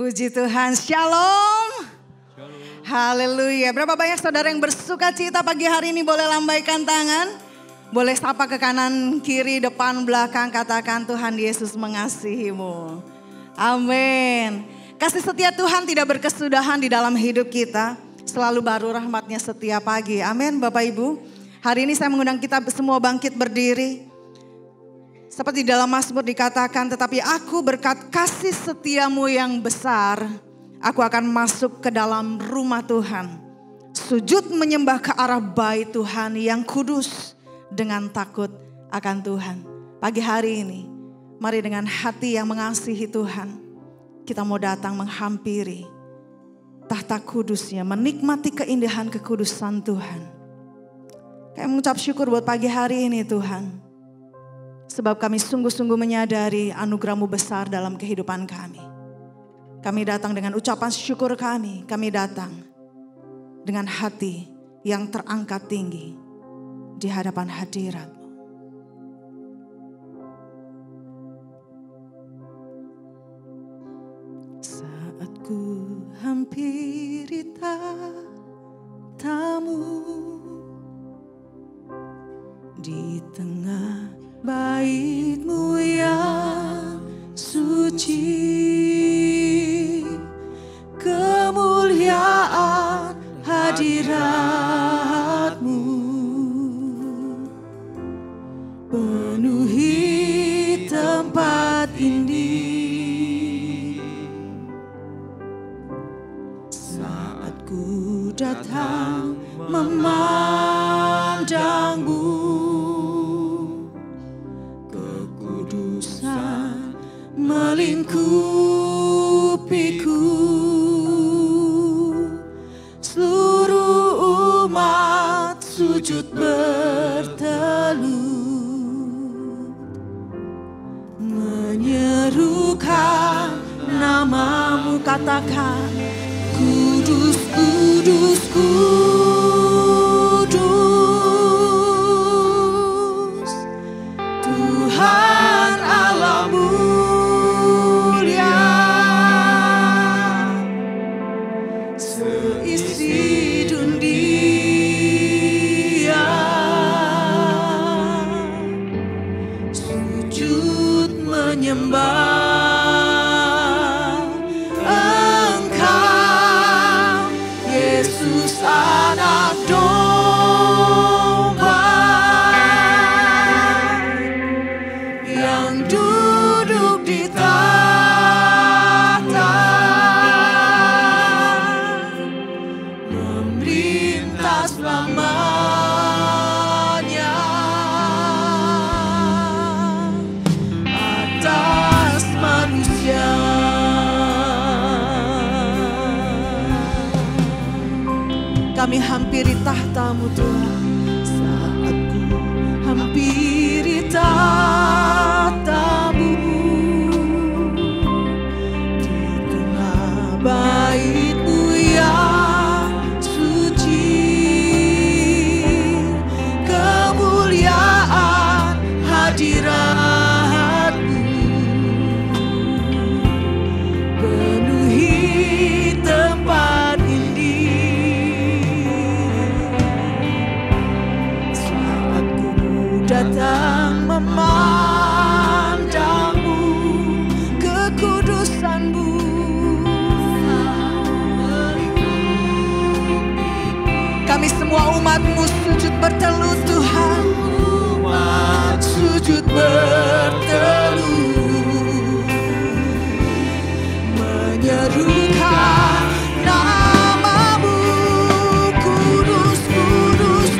Puji Tuhan, shalom. Haleluya. Berapa banyak saudara yang bersuka cita pagi hari ini, boleh lambaikan tangan. Boleh sapa ke kanan, kiri, depan, belakang, katakan Tuhan Yesus mengasihimu. Amin. Kasih setia Tuhan tidak berkesudahan di dalam hidup kita. Selalu baru rahmatnya setiap pagi. Amin Bapak Ibu. Hari ini saya mengundang kita semua bangkit berdiri. Seperti dalam Mazmur dikatakan, tetapi aku berkat kasih setiamu yang besar, aku akan masuk ke dalam rumah Tuhan. Sujud menyembah ke arah bait Tuhan yang kudus dengan takut akan Tuhan. Pagi hari ini, mari dengan hati yang mengasihi Tuhan, kita mau datang menghampiri tahta kudusnya, menikmati keindahan kekudusan Tuhan. Kayak mengucap syukur buat pagi hari ini Tuhan. Sebab kami sungguh-sungguh menyadari anugerah-Mu besar dalam kehidupan kami. Kami datang dengan ucapan syukur kami. Kami datang dengan hati yang terangkat tinggi di hadapan hadirat-Mu. Saat ku hampiri tahta-Mu, di tengah bait-Mu yang suci, kemuliaan hadirat-Mu penuhi tempat ini. Saat ku datang memandang-Mu, melingkupiku, seluruh umat sujud bertelut, menyerukan nama-Mu, katakan kudus, kudus, kudus, Tuhan Allah-Mu. Menyembah Engkau, Yesus Anak Domba yang duduk di tahta, memerintah selamanya. Kami hampiri tahta-Mu Tuhan. Saat ku hampiri tahta-Mu, di tengah bait-Mu yang suci, kemuliaan hadirat-Mu penuhi tempat ini. Datang memandang-Mu, kekudusan-Mu, kami semua umat-Mu sujud bertelut Tuhan, umat sujud bertelut, menyerukan nama-Mu, kudus, kudus,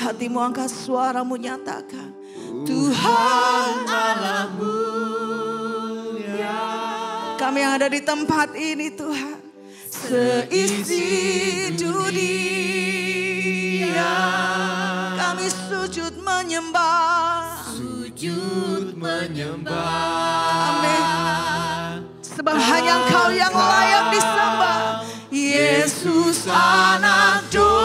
hatimu, angkat suaramu, nyatakan. Tuhan Allahmu, kami yang ada di tempat ini Tuhan, seisi dunia kami sujud menyembah. Amin. Sebab hanya Engkau yang layak disembah. Yesus anak domba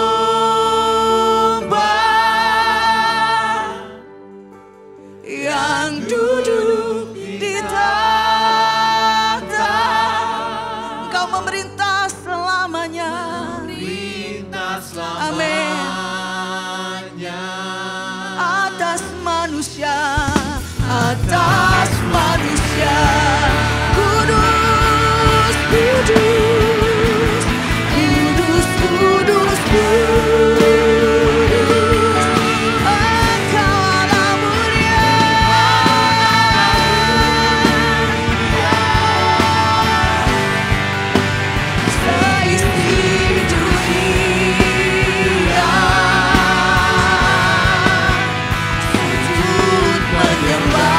yang duduk di tahta, Engkau memerintah selamanya. Amin. Atas manusia, atas manusia. Kudus, kudus, kudus, kudus, kudus. Engkau Allah mulia. Seisi dunia sujud menyembah.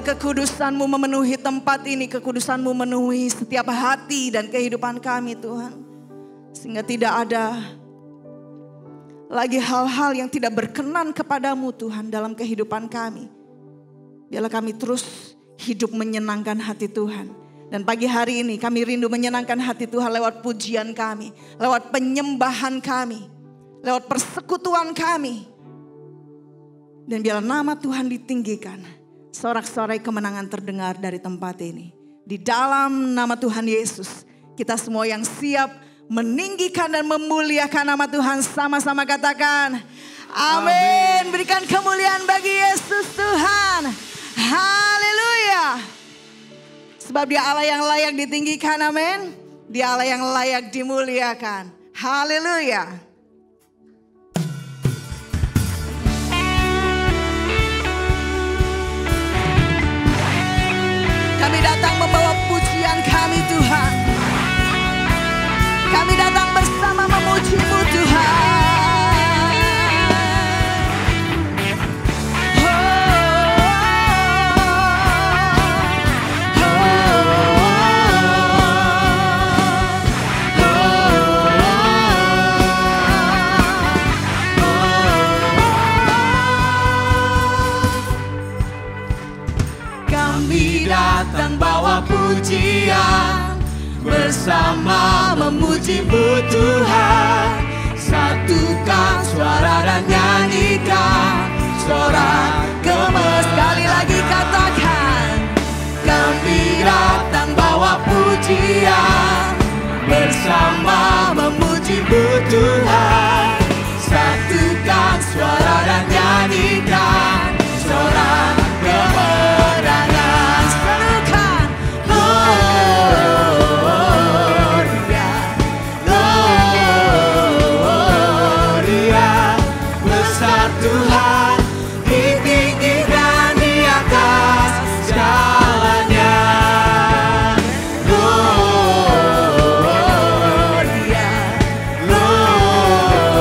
Kekudusan-Mu memenuhi tempat ini, kekudusan-Mu memenuhi setiap hati dan kehidupan kami Tuhan. Sehingga tidak ada lagi hal-hal yang tidak berkenan kepadamu Tuhan dalam kehidupan kami. Biarlah kami terus hidup menyenangkan hati Tuhan. Dan pagi hari ini kami rindu menyenangkan hati Tuhan lewat pujian kami, lewat penyembahan kami, lewat persekutuan kami. Dan biarlah nama Tuhan ditinggikan. Sorak-sorai kemenangan terdengar dari tempat ini. Di dalam nama Tuhan Yesus, kita semua yang siap meninggikan dan memuliakan nama Tuhan, sama-sama katakan amin. Berikan kemuliaan bagi Yesus Tuhan. Haleluya. Sebab Dia Allah yang layak ditinggikan, amin. Dia Allah yang layak dimuliakan. Haleluya. Kami datang membawa pujian kami Tuhan. Kami datang bersama memuji-Mu Tuhan. Datang bawa pujian, bersama memuji-Mu Tuhan. Satukan suara dan nyanyikan, sorak gemes. Sekali lagi katakan, kami datang bawa pujian, bersama memuji-Mu Tuhan. Satukan suara dan nyanyikan, sorak kemenangan. Tuhan ditinggikan di atas segalanya. Gloria, gloria.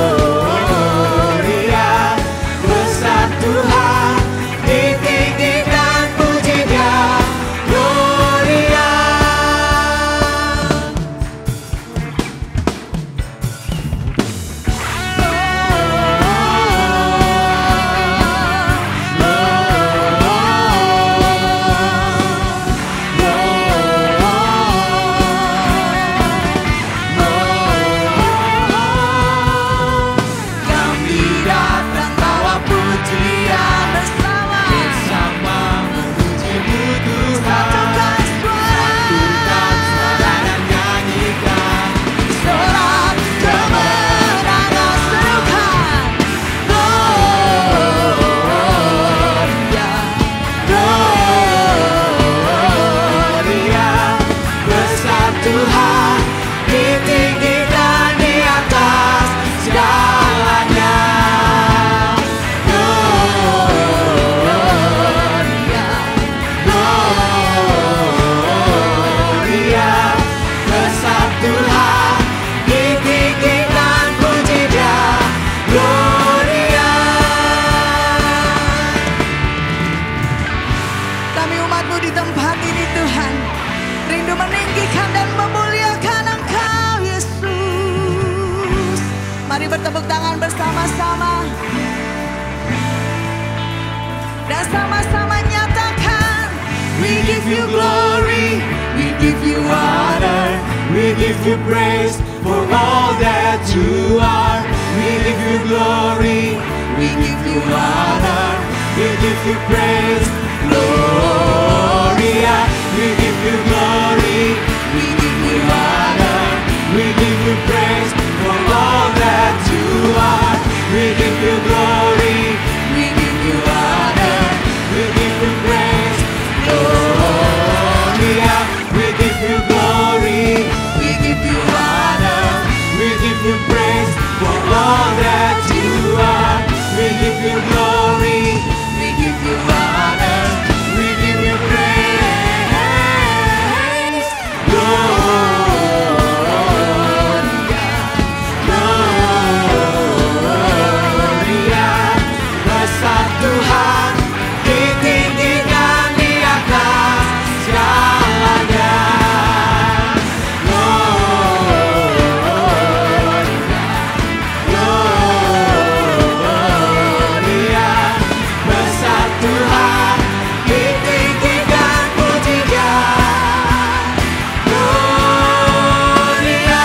bertepuk tangan bersama-sama. Dan sama-sama nyatakan, We give you glory, we give you honor, we give you praise for all that you are. We give you glory, we give you honor, we give you praise. Gloria, we give you glory, we give you honor, we give you praise for all that you are. We give you glory, we give you honor, we give you praise. Gloria, we give you glory, we give you honor, we give you praise for all that you are. We give you glory, we give you honor, we give you praise. Gloria, besar Tuhan, ditinggikan di atas segalanya. Gloria, besar Tuhan, ditinggikan pujian. Gloria.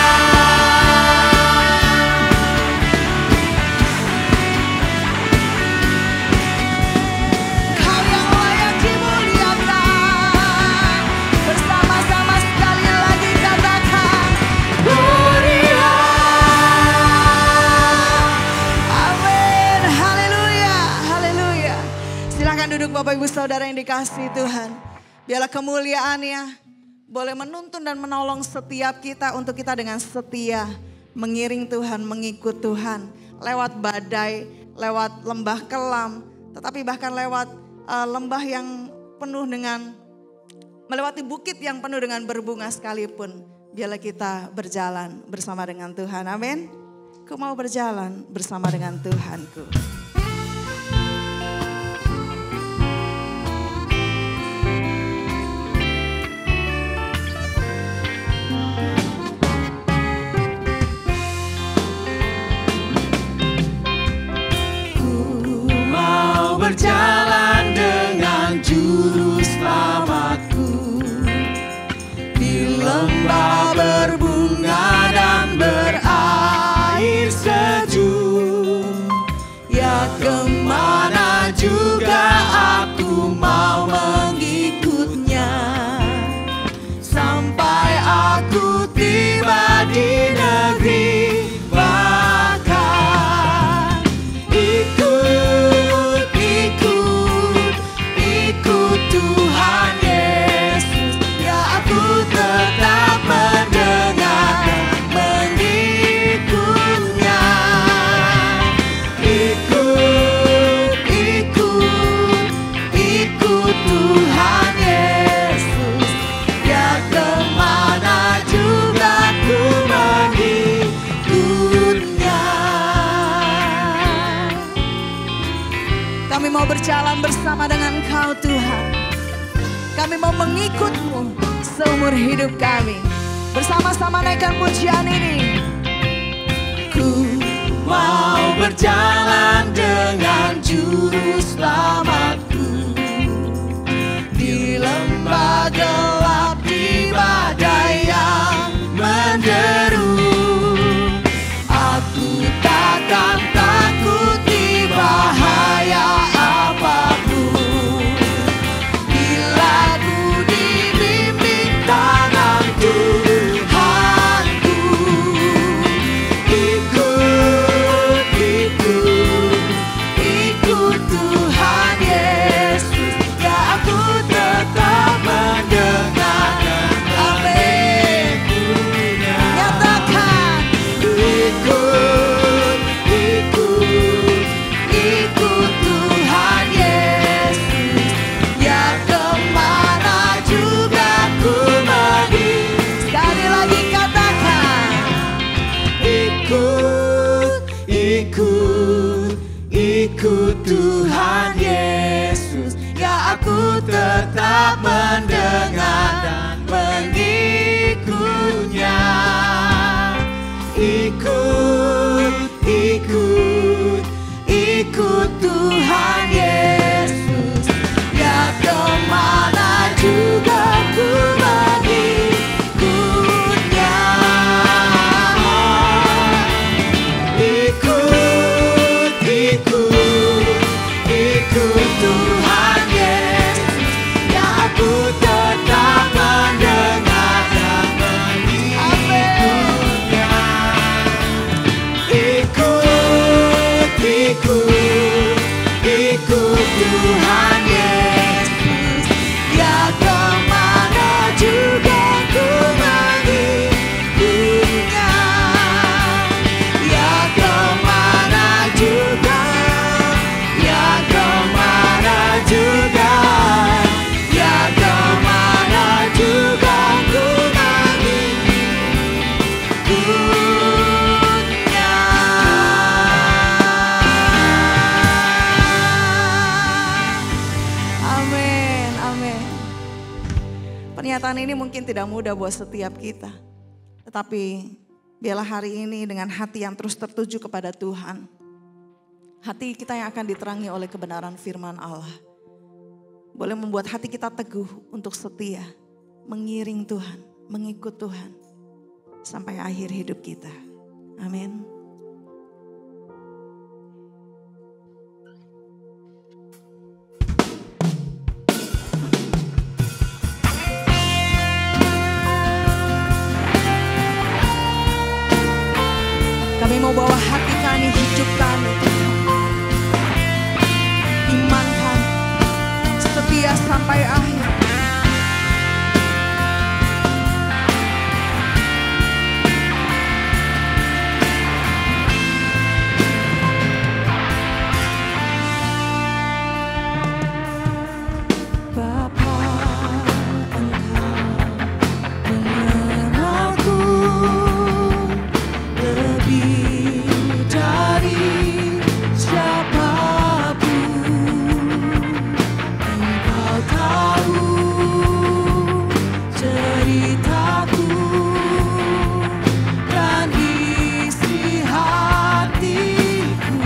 Kau yang layak dimuliakan. Bersama-sama sekali lagi katakan, Gloria. amin, haleluya, haleluya. Silakan duduk Bapak Ibu Saudara yang dikasihi Tuhan. Biarlah kemuliaannya boleh menuntun dan menolong setiap kita untuk kita dengan setia mengiring Tuhan, mengikut Tuhan. Lewat badai, lewat lembah kelam, tetapi bahkan lewat lembah yang penuh dengan, melewati bukit yang penuh dengan berbunga sekalipun. Biarlah kita berjalan bersama dengan Tuhan, amin. Ku mau berjalan bersama dengan Tuhanku. Mau berjalan dengan juru selamatku di lembah berbunga dan berair sejuk. Ya kemana juga aku mau mengikutnya, sampai aku tiba di negeri bakar. Ikut, ikut, ikut Tuhan Yesus. Ya aku tetap mendengar dan mengikutnya. Ikut, ikut, ikut Tuhan Yesus. Ya kemana juga ku mengikutnya. Kami mau berjalan bersama dengan Kau Tuhan. Kami mau mengikut-Mu seumur hidup kami. Bersama-sama naikkan pujian ini. Ku mau berjalan dengan juru selamatku di lembah gelap, di badai yang menderu. Aku takkan takuti bahaya apapun, bila ku dibimbing tangan Tuhanku. Ikut, ikut, ikut Tuhan Yesus. Ya aku tetap mendengar dan mengikutnya. Nyatakan, Ikut, ikut, ikut Tuhan Yesus. Ya kemana juga ku pergi. sekali lagi katakan. Ikut, ikut, ikut Tuhan Yesus. Ya aku tetap mendengar dan mengikutnya. Ikut, kenyataan ini mungkin tidak mudah buat setiap kita. Tetapi biarlah hari ini dengan hati yang terus tertuju kepada Tuhan. Hati kita yang akan diterangi oleh kebenaran firman Allah. Boleh membuat hati kita teguh untuk setia, mengiring Tuhan, mengikut Tuhan. Sampai akhir hidup kita. Amin. Kami mau bawa hati kami, hidup kami, iman kami, setia sampai akhir. Bapa, Engkau mengenalku lebih dari siapapun. Engkau tahu ceritaku dan isi hatiku.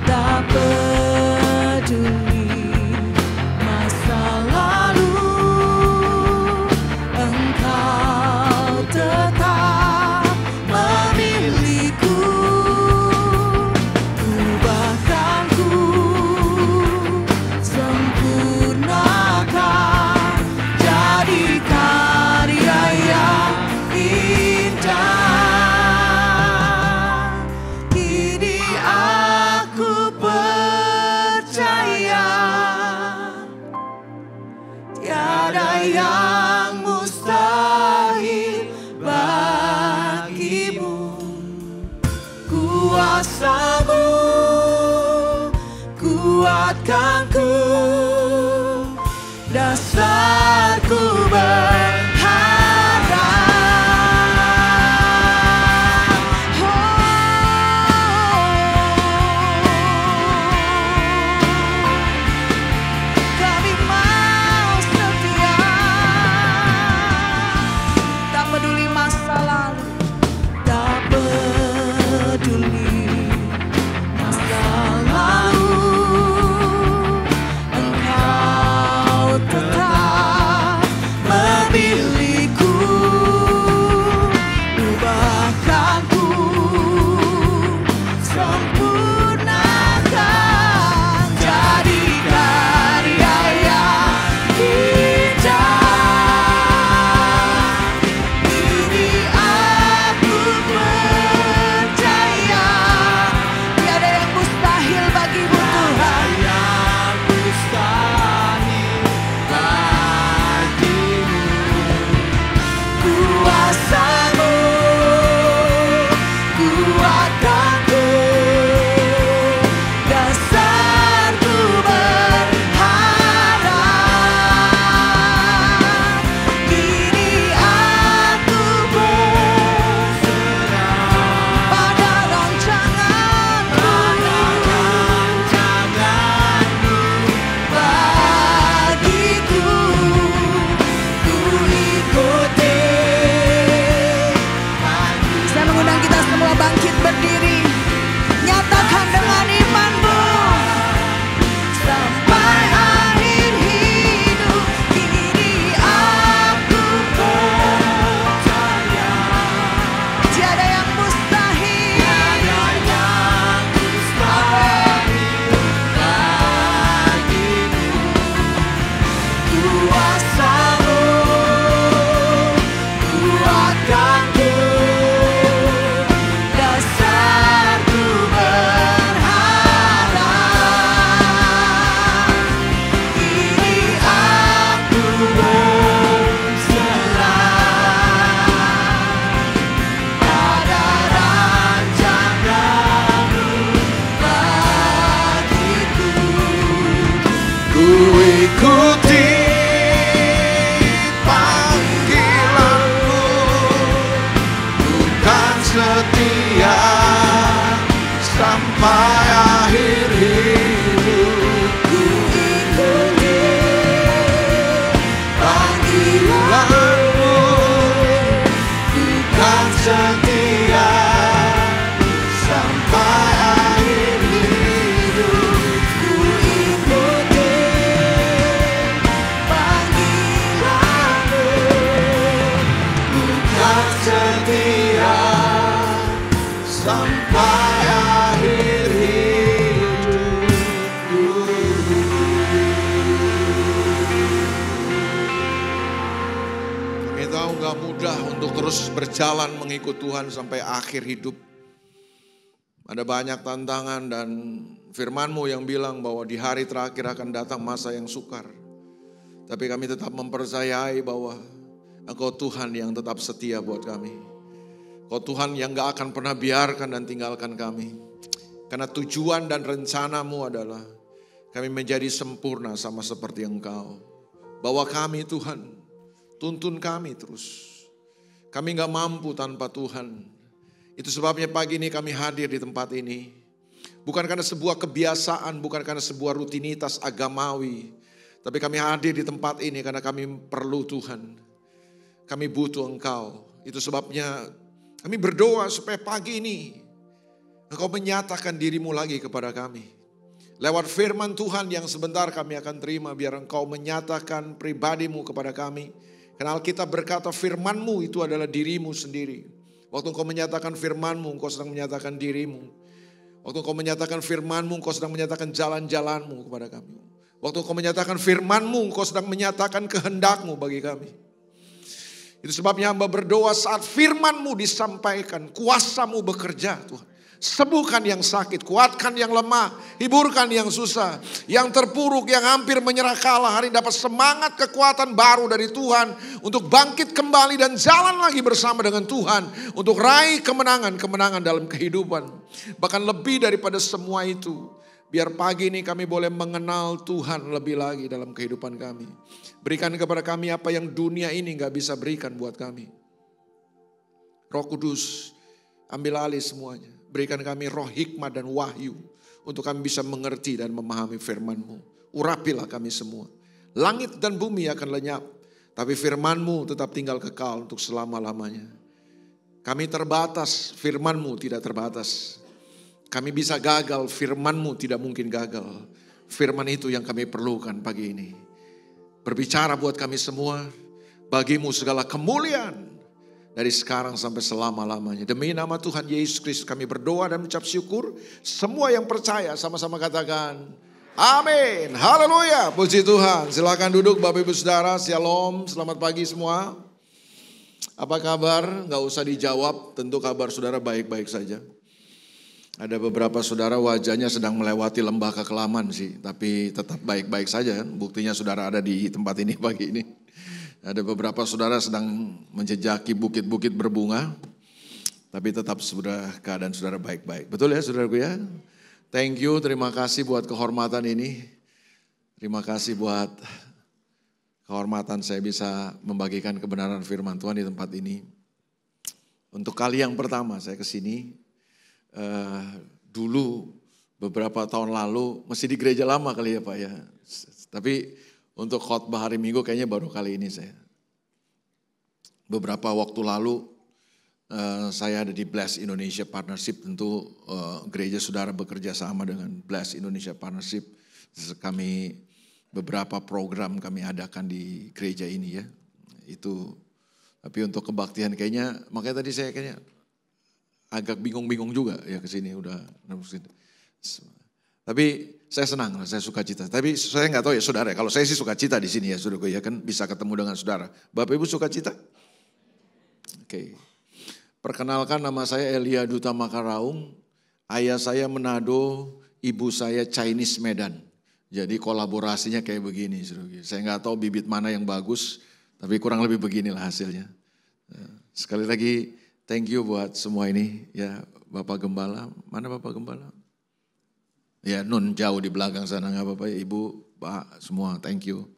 Tak peduli masa lalu, Engkau tetap memilihku. Ubahkan ku, sempurnakan, jadi karya yang indah. Kini aku percaya tiada yang mustahil bagimu. Kuasa-Mu kuatkanku, dasarku berharap. Kami mau setia, tak peduli masa lalu, tak peduli masa lalu. Engkau tetap memilihku. Ubahkan ku, sempurnakan, jadi karya yang indah. Kini aku percaya tiada yang mustahil bagimu Tuhan. Yang mustahil bagimu. Kuasa-Mu kuatkanku, dasarku berharap. Kini aku berserah pada rancangan-Mu, bagiku. Ku ikuti. Saya mengundang kita semua bangkit berdiri. Nyatakan dengan iman-Mu. Sampai akhir hidup, kini aku percaya tiada yang mustahil. Bagimu. Kuasa-Mu kuatkanku, dasarku berharap. Kini aku berserah pada rancangan-Mu bagiku. Ku ikuti panggilan-Mu, bukan setia sampai akhir hidup. Ku ikuti akan setia sampai akhir hidupku. Ikuti panggilanmu, bukan setia sampai akhir hidupku. Kami tahu gak mudah untuk terus berjalan mengikut Tuhan sampai akhir hidup. Ada banyak tantangan dan firman-Mu yang bilang bahwa di hari terakhir akan datang masa yang sukar. Tapi kami tetap mempercayai bahwa Engkau Tuhan yang tetap setia buat kami. Engkau Tuhan yang gak akan pernah biarkan dan tinggalkan kami. Karena tujuan dan rencana-Mu adalah kami menjadi sempurna sama seperti Engkau. Bawa kami Tuhan, tuntun kami terus. Kami gak mampu tanpa Tuhan. Itu sebabnya pagi ini kami hadir di tempat ini. Bukan karena sebuah kebiasaan, bukan karena sebuah rutinitas agamawi. Tapi kami hadir di tempat ini karena kami perlu Tuhan. Kami butuh Engkau. Itu sebabnya kami berdoa supaya pagi ini Engkau menyatakan diri-Mu lagi kepada kami. Lewat firman Tuhan yang sebentar kami akan terima, biar Engkau menyatakan pribadi-Mu kepada kami. Karena Alkitab berkata firman-Mu itu adalah diri-Mu sendiri. Waktu Engkau menyatakan firman-Mu, Engkau sedang menyatakan diri-Mu. Waktu Engkau menyatakan firman-Mu, Engkau sedang menyatakan jalan-jalan-Mu kepada kami. Waktu Engkau menyatakan firman-Mu, Engkau sedang menyatakan kehendak-Mu bagi kami. Itu sebabnya hamba berdoa saat firman-Mu disampaikan, kuasa-Mu bekerja Tuhan. Sembuhkan yang sakit, kuatkan yang lemah, hiburkan yang susah, yang terpuruk, yang hampir menyerah kalah. Hari ini dapat semangat kekuatan baru dari Tuhan untuk bangkit kembali dan jalan lagi bersama dengan Tuhan untuk raih kemenangan-kemenangan dalam kehidupan. Bahkan lebih daripada semua itu, biar pagi ini kami boleh mengenal Tuhan lebih lagi dalam kehidupan kami. Berikan kepada kami apa yang dunia ini gak bisa berikan buat kami. Roh Kudus, ambil alih semuanya. Berikan kami roh hikmat dan wahyu untuk kami bisa mengerti dan memahami firman-Mu. Urapilah kami semua. Langit dan bumi akan lenyap, tapi firman-Mu tetap tinggal kekal untuk selama-lamanya. Kami terbatas, firman-Mu tidak terbatas. Kami bisa gagal, firman-Mu tidak mungkin gagal. Firman itu yang kami perlukan pagi ini. Berbicara buat kami semua, bagi-Mu segala kemuliaan. Dari sekarang sampai selama-lamanya. Demi nama Tuhan Yesus Kristus kami berdoa dan mengucap syukur. Semua yang percaya sama-sama katakan amin. Haleluya. Puji Tuhan. Silakan duduk Bapak Ibu Saudara. Shalom. Selamat pagi semua. Apa kabar? Gak usah dijawab. Tentu kabar saudara baik-baik saja. Ada beberapa saudara wajahnya sedang melewati lembah kekelaman sih. Tapi tetap baik-baik saja kan. Buktinya saudara ada di tempat ini pagi ini. Ada beberapa saudara sedang menjejaki bukit-bukit berbunga. Tapi tetap sudah keadaan saudara baik-baik. Betul ya saudaraku ya? Thank you, terima kasih buat kehormatan ini. Terima kasih buat kehormatan saya bisa membagikan kebenaran firman Tuhan di tempat ini. Untuk kali yang pertama saya kesini. Dulu beberapa tahun lalu masih di gereja lama kali ya Pak ya. Tapi untuk khotbah hari Minggu kayaknya baru kali ini saya. Beberapa waktu lalu saya ada di Bless Indonesia Partnership. Tentu gereja saudara bekerja sama dengan Bless Indonesia Partnership. Kami beberapa program kami adakan di gereja ini ya. Itu tapi untuk kebaktian kayaknya makanya tadi saya kayaknya agak bingung-bingung juga ya ke sini udah. Tapi saya senang, saya suka cita. Tapi saya nggak tahu ya saudara, kalau saya sih suka cita di sini ya saudara, ya kan bisa ketemu dengan saudara. Bapak Ibu suka cita? Oke. Perkenalkan nama saya Elia Duta Makaraung. Ayah saya Manado, ibu saya Chinese Medan. Jadi kolaborasinya kayak begini saudara. Saya nggak tahu bibit mana yang bagus, tapi kurang lebih beginilah hasilnya. Sekali lagi thank you buat semua ini ya Bapak Gembala. Mana Bapak Gembala? Ya Nun jauh di belakang sana nggak apa-apa ya Ibu, Pak semua thank you.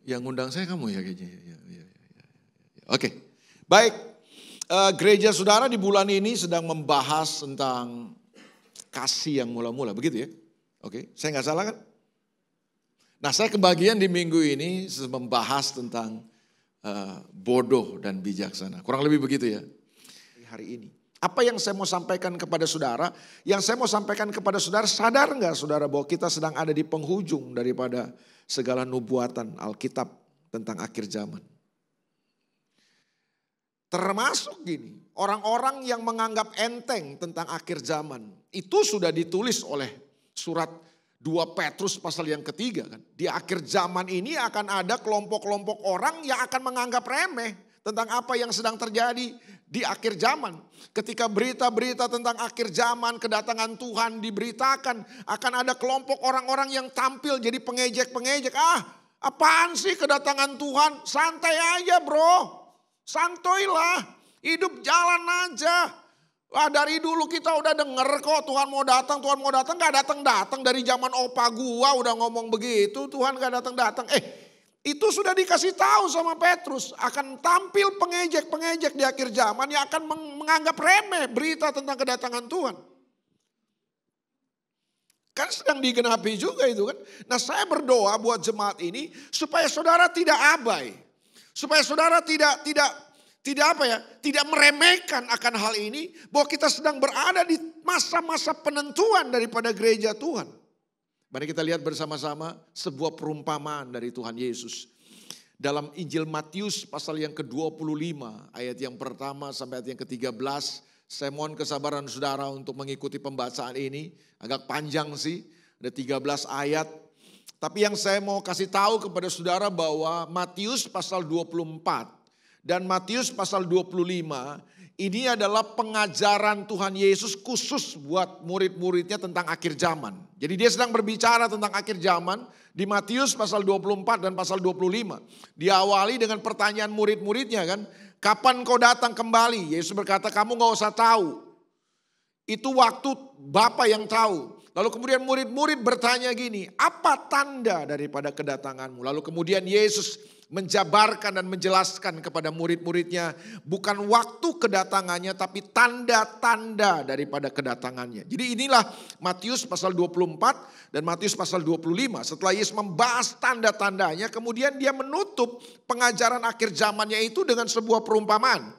Yang ngundang saya kamu ya kayaknya. Ya. Oke, baik. Gereja saudara di bulan ini sedang membahas tentang kasih yang mula-mula, begitu ya? Oke, saya nggak salah kan? Nah saya kebagian di minggu ini membahas tentang bodoh dan bijaksana. Kurang lebih begitu ya. Hari ini. Apa yang saya mau sampaikan kepada saudara? Yang saya mau sampaikan kepada saudara, sadar nggak saudara bahwa kita sedang ada di penghujung daripada segala nubuatan Alkitab tentang akhir zaman. Termasuk gini, orang-orang yang menganggap enteng tentang akhir zaman. Itu sudah ditulis oleh surat 2 Petrus pasal yang ketiga kan. Di akhir zaman ini akan ada kelompok-kelompok orang yang akan menganggap remeh tentang apa yang sedang terjadi di akhir zaman. Ketika berita-berita tentang akhir zaman, kedatangan Tuhan diberitakan, akan ada kelompok orang-orang yang tampil jadi pengejek-pengejek. Apaan sih kedatangan Tuhan? Santai aja bro, santuilah, hidup jalan aja. Dari dulu kita udah denger kok Tuhan mau datang, gak datang-datang. Dari zaman opa gua udah ngomong begitu, Tuhan gak datang-datang. Itu sudah dikasih tahu sama Petrus, akan tampil pengejek-pengejek di akhir zaman yang akan menganggap remeh berita tentang kedatangan Tuhan. Kan sedang digenapi juga itu kan. Nah saya berdoa buat jemaat ini supaya saudara tidak abai. Supaya saudara tidak meremehkan akan hal ini. Bahwa kita sedang berada di masa-masa penentuan daripada gereja Tuhan. Mari kita lihat bersama-sama sebuah perumpamaan dari Tuhan Yesus. Dalam Injil Matius pasal yang ke-25 ayat yang pertama sampai ayat yang ke-13. Saya mohon kesabaran saudara untuk mengikuti pembacaan ini. Agak panjang sih, ada 13 ayat. Tapi yang saya mau kasih tahu kepada saudara bahwa Matius pasal 24 dan Matius pasal 25 ini adalah pengajaran Tuhan Yesus khusus buat murid-muridnya tentang akhir zaman. Jadi dia sedang berbicara tentang akhir zaman di Matius pasal 24 dan pasal 25. Diawali dengan pertanyaan murid-muridnya kan. Kapan kau datang kembali? Yesus berkata kamu gak usah tahu. Itu waktu Bapa yang tahu. Lalu kemudian murid-murid bertanya gini, apa tanda daripada kedatanganmu? Lalu kemudian Yesus menjabarkan dan menjelaskan kepada murid-muridnya bukan waktu kedatangannya tapi tanda-tanda daripada kedatangannya. Jadi inilah Matius pasal 24 dan Matius pasal 25. Setelah Yesus membahas tanda-tandanya kemudian dia menutup pengajaran akhir zamannya itu dengan sebuah perumpamaan.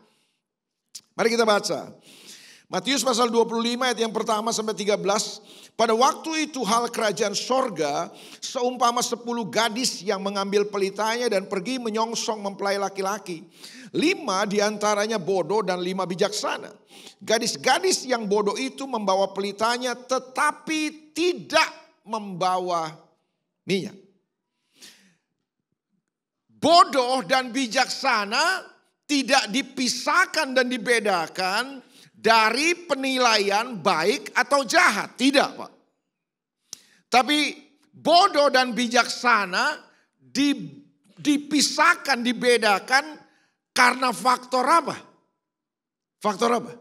Mari kita baca. Matius pasal 25 ayat yang pertama sampai 13. Pada waktu itu hal kerajaan sorga seumpama 10 gadis yang mengambil pelitanya dan pergi menyongsong mempelai laki-laki. 5 diantaranya bodoh dan 5 bijaksana. Gadis-gadis yang bodoh itu membawa pelitanya tetapi tidak membawa minyak. Bodoh dan bijaksana tidak dipisahkan dan dibedakan dari penilaian baik atau jahat. Tidak Pak. Tapi bodoh dan bijaksana dipisahkan, dibedakan karena faktor apa? Faktor apa?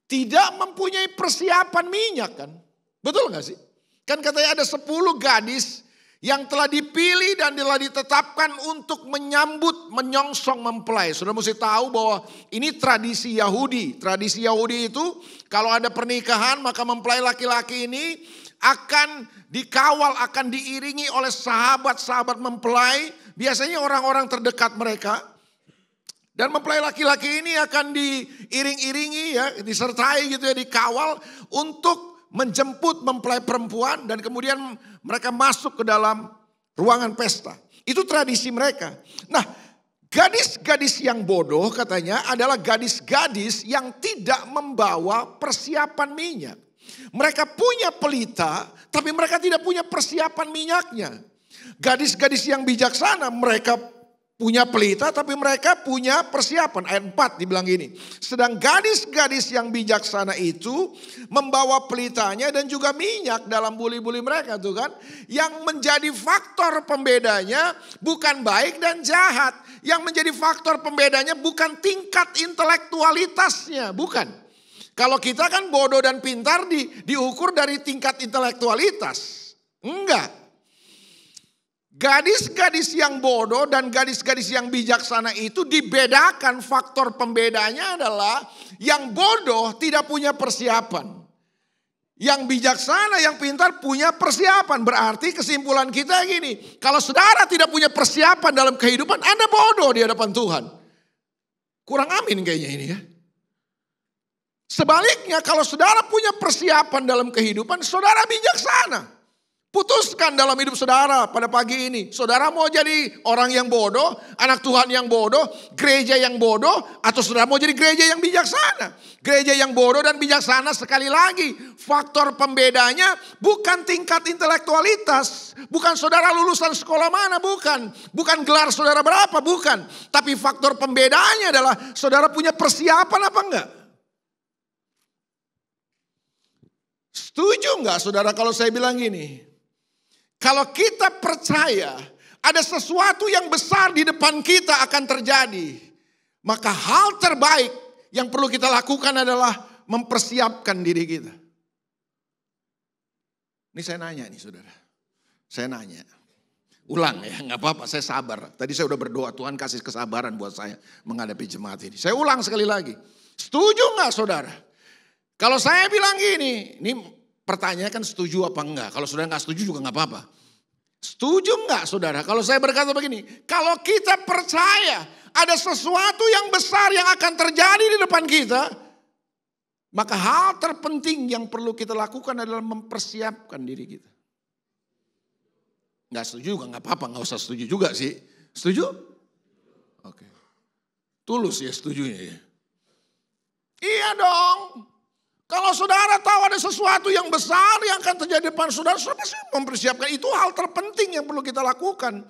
Tidak mempunyai persiapan minyak kan. Betul gak sih? Kan katanya ada 10 gadis yang telah dipilih dan telah ditetapkan untuk menyambut, menyongsong mempelai. Sudah mesti tahu bahwa ini tradisi Yahudi. Tradisi Yahudi itu kalau ada pernikahan maka mempelai laki-laki ini akan dikawal, akan diiringi oleh sahabat-sahabat mempelai. Biasanya orang-orang terdekat mereka. Dan mempelai laki-laki ini akan diiring-iringi ya, disertai gitu ya, dikawal untuk menjemput mempelai perempuan dan kemudian mereka masuk ke dalam ruangan pesta. Itu tradisi mereka. Nah, gadis-gadis yang bodoh katanya adalah gadis-gadis yang tidak membawa persiapan minyak. Mereka punya pelita, tapi mereka tidak punya persiapan minyaknya. Gadis-gadis yang bijaksana mereka punya pelita tapi mereka punya persiapan. Ayat 4 dibilang gini. Sedang gadis-gadis yang bijaksana itu membawa pelitanya dan juga minyak dalam buli-buli mereka tuh kan. Yang menjadi faktor pembedanya bukan baik dan jahat. Yang menjadi faktor pembedanya bukan tingkat intelektualitasnya. Bukan. Kalau kita kan bodoh dan pintar diukur dari tingkat intelektualitas. Enggak. Gadis-gadis yang bodoh dan gadis-gadis yang bijaksana itu dibedakan, faktor pembedanya adalah yang bodoh tidak punya persiapan. Yang bijaksana, yang pintar punya persiapan. Berarti kesimpulan kita gini. Kalau saudara tidak punya persiapan dalam kehidupan, Anda bodoh di hadapan Tuhan. Kurang amin kayaknya ini ya. Sebaliknya kalau saudara punya persiapan dalam kehidupan, saudara bijaksana. Putuskan dalam hidup saudara pada pagi ini. Saudara mau jadi orang yang bodoh, anak Tuhan yang bodoh, gereja yang bodoh, atau saudara mau jadi gereja yang bijaksana. Gereja yang bodoh dan bijaksana sekali lagi. Faktor pembedanya bukan tingkat intelektualitas. Bukan saudara lulusan sekolah mana, bukan. Bukan gelar saudara berapa, bukan. Tapi faktor pembedanya adalah saudara punya persiapan apa enggak. Setuju enggak saudara kalau saya bilang gini? Kalau kita percaya ada sesuatu yang besar di depan kita akan terjadi, maka hal terbaik yang perlu kita lakukan adalah mempersiapkan diri kita. Ini saya nanya nih saudara, saya nanya. Ulang ya, gak apa-apa, saya sabar. Tadi saya udah berdoa, Tuhan kasih kesabaran buat saya menghadapi jemaat ini. Saya ulang sekali lagi, setuju gak saudara? Kalau saya bilang gini, ini pertanyaan kan setuju apa enggak. Kalau saudara enggak setuju juga enggak apa-apa. Setuju enggak saudara? Kalau saya berkata begini. Kalau kita percaya ada sesuatu yang besar yang akan terjadi di depan kita. Maka hal terpenting yang perlu kita lakukan adalah mempersiapkan diri kita. Enggak setuju juga enggak apa-apa. Enggak usah setuju juga sih. Setuju? Oke. Tulus ya setujunya ya. Iya dong. Kalau saudara tahu ada sesuatu yang besar yang akan terjadi depan saudara, saudara pasti mempersiapkan. Itu hal terpenting yang perlu kita lakukan.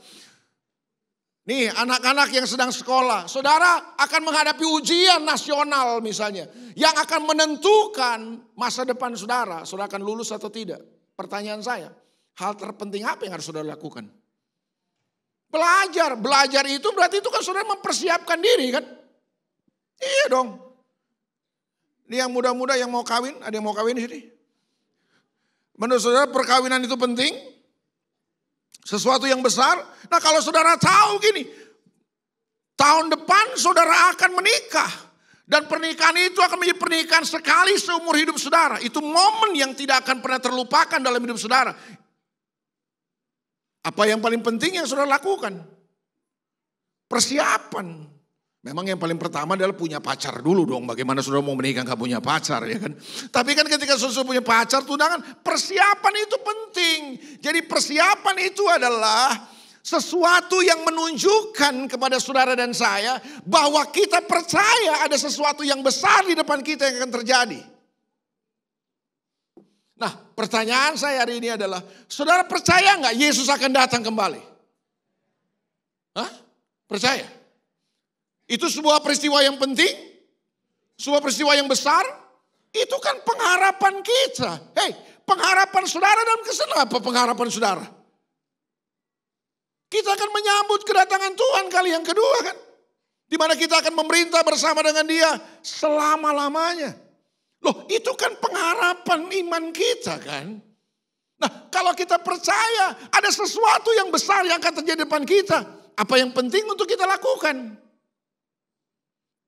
Nih anak-anak yang sedang sekolah, saudara akan menghadapi ujian nasional misalnya. Yang akan menentukan masa depan saudara, saudara akan lulus atau tidak. Pertanyaan saya, hal terpenting apa yang harus saudara lakukan? Belajar, belajar itu berarti itu kan saudara mempersiapkan diri kan? Iya dong. Ini yang muda-muda yang mau kawin, ada yang mau kawin di sini? Menurut saudara perkawinan itu penting? Sesuatu yang besar? Nah kalau saudara tahu gini, tahun depan saudara akan menikah. Dan pernikahan itu akan menjadi pernikahan sekali seumur hidup saudara. Itu momen yang tidak akan pernah terlupakan dalam hidup saudara. Apa yang paling penting yang saudara lakukan? Persiapan. Memang yang paling pertama adalah punya pacar dulu dong. Bagaimana saudara mau menikah gak punya pacar ya kan. Tapi kan ketika saudara punya pacar tunangan, persiapan itu penting. Jadi persiapan itu adalah sesuatu yang menunjukkan kepada saudara dan saya bahwa kita percaya ada sesuatu yang besar di depan kita yang akan terjadi. Nah pertanyaan saya hari ini adalah, saudara percaya gak Yesus akan datang kembali? Hah? Percaya? Itu sebuah peristiwa yang penting, sebuah peristiwa yang besar, itu kan pengharapan kita. Hei, pengharapan saudara dalam kesenangan apa pengharapan saudara? Kita akan menyambut kedatangan Tuhan kali yang kedua kan. Di mana kita akan memerintah bersama dengan Dia selama-lamanya. Loh, itu kan pengharapan iman kita kan. Nah, kalau kita percaya ada sesuatu yang besar yang akan terjadi di depan kita, apa yang penting untuk kita lakukan?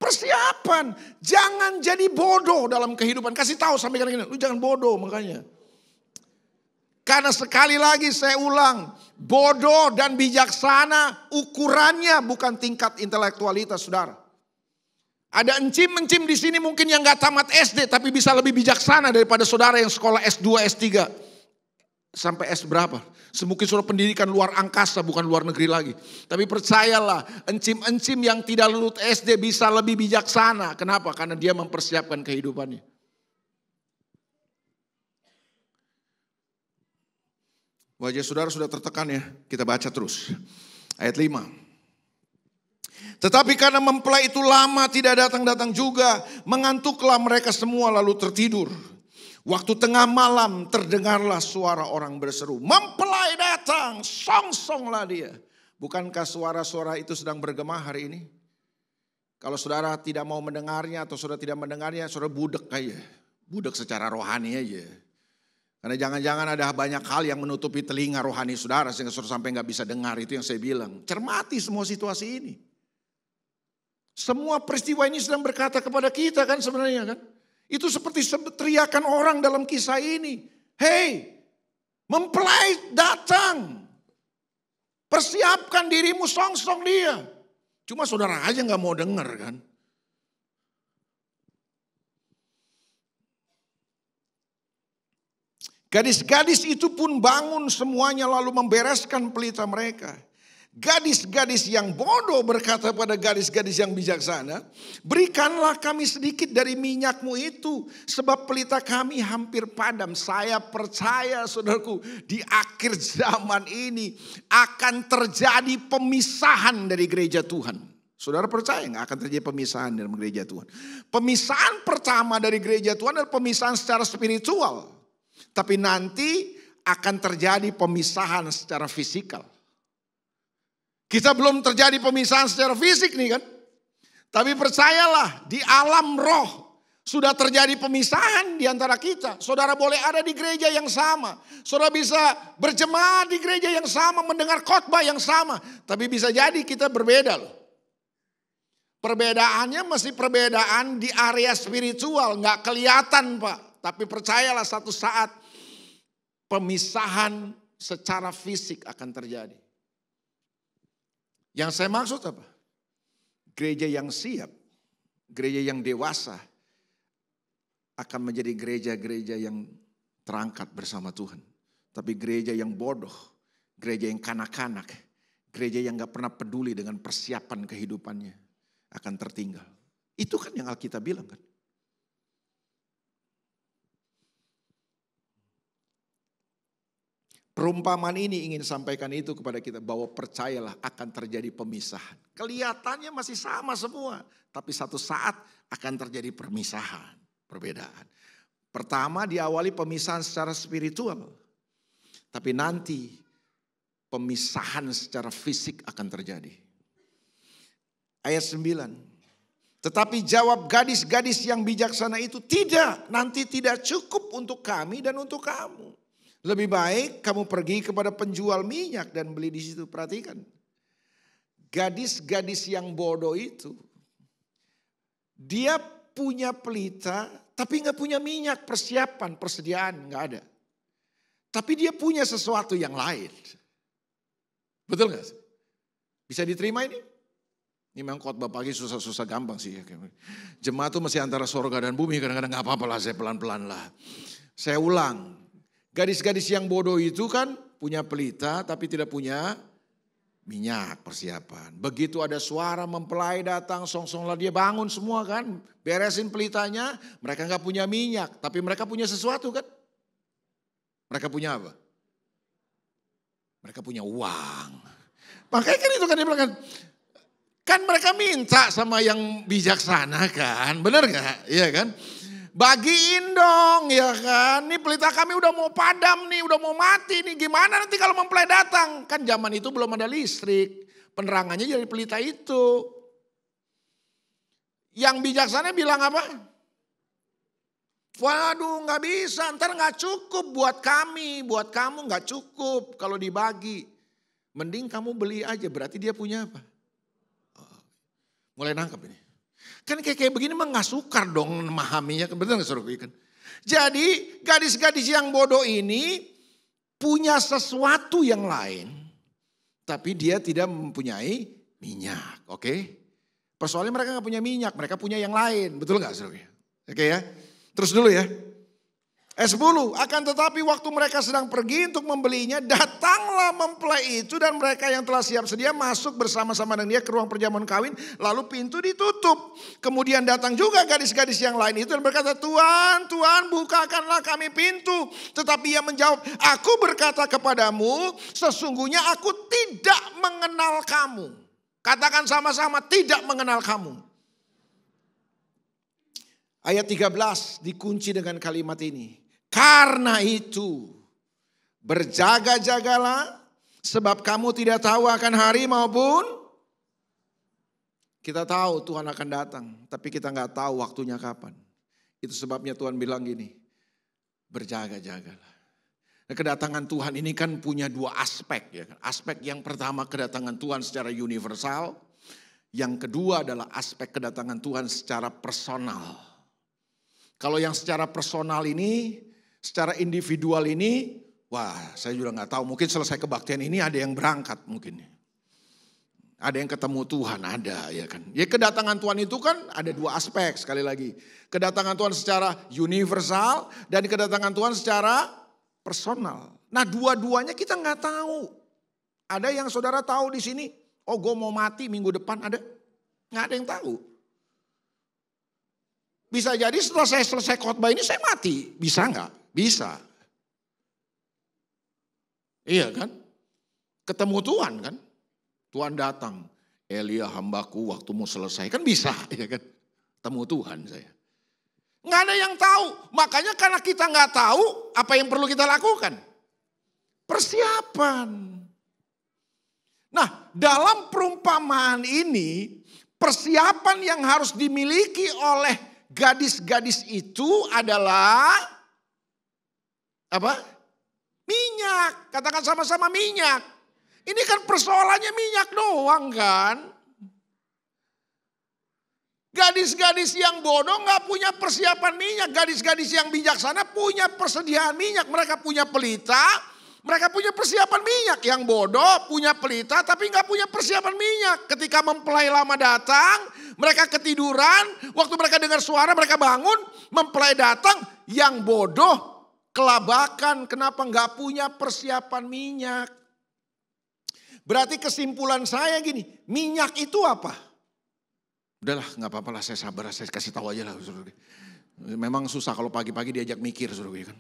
Persiapan, jangan jadi bodoh dalam kehidupan. Kasih tahu sampai kali ini, lu jangan bodoh makanya. Karena sekali lagi saya ulang, bodoh dan bijaksana ukurannya bukan tingkat intelektualitas saudara. Ada encim-encim di sini mungkin yang gak tamat SD tapi bisa lebih bijaksana daripada saudara yang sekolah S2, S3. Sampai S berapa? Semungkin saudara pendidikan luar angkasa bukan luar negeri lagi. Tapi percayalah encim-encim yang tidak lulus SD bisa lebih bijaksana. Kenapa? Karena dia mempersiapkan kehidupannya. Wajah saudara sudah tertekan ya. Kita baca terus. Ayat 5. Tetapi karena mempelai itu lama tidak datang-datang juga. Mengantuklah mereka semua lalu tertidur. Waktu tengah malam terdengarlah suara orang berseru. Mempelai datang, song-songlah dia. Bukankah suara-suara itu sedang bergema hari ini? Kalau saudara tidak mau mendengarnya atau saudara tidak mendengarnya, saudara budek aja. Budek secara rohani aja. Karena jangan-jangan ada banyak hal yang menutupi telinga rohani saudara sehingga saudara sampai gak bisa dengar. Itu yang saya bilang. Cermati semua situasi ini. Semua peristiwa ini sedang berkata kepada kita kan sebenarnya kan. Itu seperti teriakan orang dalam kisah ini. Hei, mempelai datang. Persiapkan dirimu, songsong dia. Cuma saudara aja gak mau dengar kan. Gadis-gadis itu pun bangun semuanya lalu membereskan pelita mereka. Gadis-gadis yang bodoh berkata pada gadis-gadis yang bijaksana, berikanlah kami sedikit dari minyakmu itu, sebab pelita kami hampir padam. Saya percaya saudaraku, di akhir zaman ini akan terjadi pemisahan dari gereja Tuhan. Saudara percaya nggak akan terjadi pemisahan dalam gereja Tuhan? Pemisahan pertama dari gereja Tuhan adalah pemisahan secara spiritual. Tapi nanti akan terjadi pemisahan secara fisikal. Kita belum terjadi pemisahan secara fisik nih kan. Tapi percayalah, di alam roh sudah terjadi pemisahan di antara kita. Saudara boleh ada di gereja yang sama. Saudara bisa berjemaat di gereja yang sama, mendengar khotbah yang sama. Tapi bisa jadi kita berbeda loh. Perbedaannya masih perbedaan di area spiritual. Nggak kelihatan Pak. Tapi percayalah satu saat pemisahan secara fisik akan terjadi. Yang saya maksud apa? Gereja yang siap, gereja yang dewasa akan menjadi gereja-gereja yang terangkat bersama Tuhan. Tapi gereja yang bodoh, gereja yang kanak-kanak, gereja yang gak pernah peduli dengan persiapan kehidupannya akan tertinggal. Itu kan yang Alkitab bilang kan. Perumpamaan ini ingin sampaikan itu kepada kita, bahwa percayalah akan terjadi pemisahan. Kelihatannya masih sama semua, tapi satu saat akan terjadi permisahan, perbedaan. Pertama diawali pemisahan secara spiritual, tapi nanti pemisahan secara fisik akan terjadi. Ayat 9. Tetapi jawab gadis-gadis yang bijaksana itu, tidak, nanti tidak cukup untuk kami dan untuk kamu. Lebih baik kamu pergi kepada penjual minyak dan beli di situ. Perhatikan. Gadis-gadis yang bodoh itu, dia punya pelita tapi gak punya minyak, persiapan, persediaan gak ada. Tapi dia punya sesuatu yang lain. Betul gak? Bisa diterima ini? Ini memang khotbah pagi susah-susah gampang sih. Jemaat tuh masih antara sorga dan bumi, kadang-kadang gak apa-apa lah, saya pelan-pelan lah. Saya ulang. Gadis-gadis yang bodoh itu kan punya pelita tapi tidak punya minyak, persiapan. Begitu ada suara mempelai datang, songsonglah dia bangun semua kan. Beresin pelitanya, mereka gak punya minyak. Tapi mereka punya sesuatu kan. Mereka punya apa? Mereka punya uang. Makanya kan itu kan dia bilang kan mereka minta sama yang bijaksana kan. Benar gak? Iya kan? Bagiin dong ya kan, nih pelita kami udah mau padam nih, udah mau mati nih, gimana nanti kalau mempelai datang? Kan zaman itu belum ada listrik, penerangannya dari pelita itu. Yang bijaksana bilang apa? Waduh gak bisa, ntar gak cukup buat kami, buat kamu gak cukup kalau dibagi. Mending kamu beli aja, berarti dia punya apa? Mulai nangkep ini. Kan kayak begini mah gak sukar dong memahaminya. Betul gak saudara? Jadi gadis-gadis yang bodoh ini punya sesuatu yang lain. Tapi dia tidak mempunyai minyak. Oke? Persoalannya mereka gak punya minyak. Mereka punya yang lain. Betul gak saudara? Oke ya. Terus dulu ya. Ayat 10. Akan tetapi waktu mereka sedang pergi untuk membelinya, datanglah mempelai itu dan mereka yang telah siap sedia masuk bersama-sama dengan dia ke ruang perjamuan kawin. Lalu pintu ditutup. Kemudian datang juga gadis-gadis yang lain itu dan berkata, Tuhan, Tuhan bukakanlah kami pintu. Tetapi ia menjawab, aku berkata kepadamu, sesungguhnya aku tidak mengenal kamu. Katakan sama-sama, tidak mengenal kamu. Ayat 13 dikunci dengan kalimat ini. Karena itu berjaga-jagalah sebab kamu tidak tahu akan hari maupun. Kita tahu Tuhan akan datang tapi kita gak tahu waktunya kapan. Itu sebabnya Tuhan bilang gini, berjaga-jagalah. Nah, kedatangan Tuhan ini kan punya dua aspek ya. Aspek yang pertama kedatangan Tuhan secara universal. Yang kedua adalah aspek kedatangan Tuhan secara personal. Kalau yang secara personal ini, secara individual ini, wah saya juga nggak tahu. Mungkin selesai kebaktian ini ada yang berangkat mungkin. Ada yang ketemu Tuhan, ada ya kan. Ya kedatangan Tuhan itu kan ada dua aspek sekali lagi. Kedatangan Tuhan secara universal dan kedatangan Tuhan secara personal. Nah dua-duanya kita nggak tahu. Ada yang saudara tahu di sini, oh gue mau mati minggu depan ada? Nggak ada yang tahu. Bisa jadi setelah saya selesai khotbah ini saya mati. Bisa nggak? Bisa. Iya kan? Ketemu Tuhan kan? Tuhan datang, Elia hambaku waktumu selesai. Kan bisa ya kan? Temu Tuhan saya. Nggak ada yang tahu. Makanya karena kita nggak tahu apa yang perlu kita lakukan. Persiapan. Nah dalam perumpamaan ini persiapan yang harus dimiliki oleh gadis-gadis itu adalah apa? Minyak. Katakan sama-sama minyak. Ini kan persoalannya minyak doang kan. Gadis-gadis yang bodoh gak punya persiapan minyak. Gadis-gadis yang bijaksana punya persediaan minyak. Mereka punya pelita, mereka punya persiapan minyak. Yang bodoh punya pelita tapi gak punya persiapan minyak. Ketika mempelai lama datang, mereka ketiduran. Waktu mereka dengar suara mereka bangun, mempelai datang. Yang bodoh kelabakan, kenapa gak punya persiapan minyak. Berarti kesimpulan saya gini, minyak itu apa? Udahlah gak apa-apa lah, saya sabar, saya kasih tahu aja lah. Memang susah kalau pagi-pagi diajak mikir. Kan.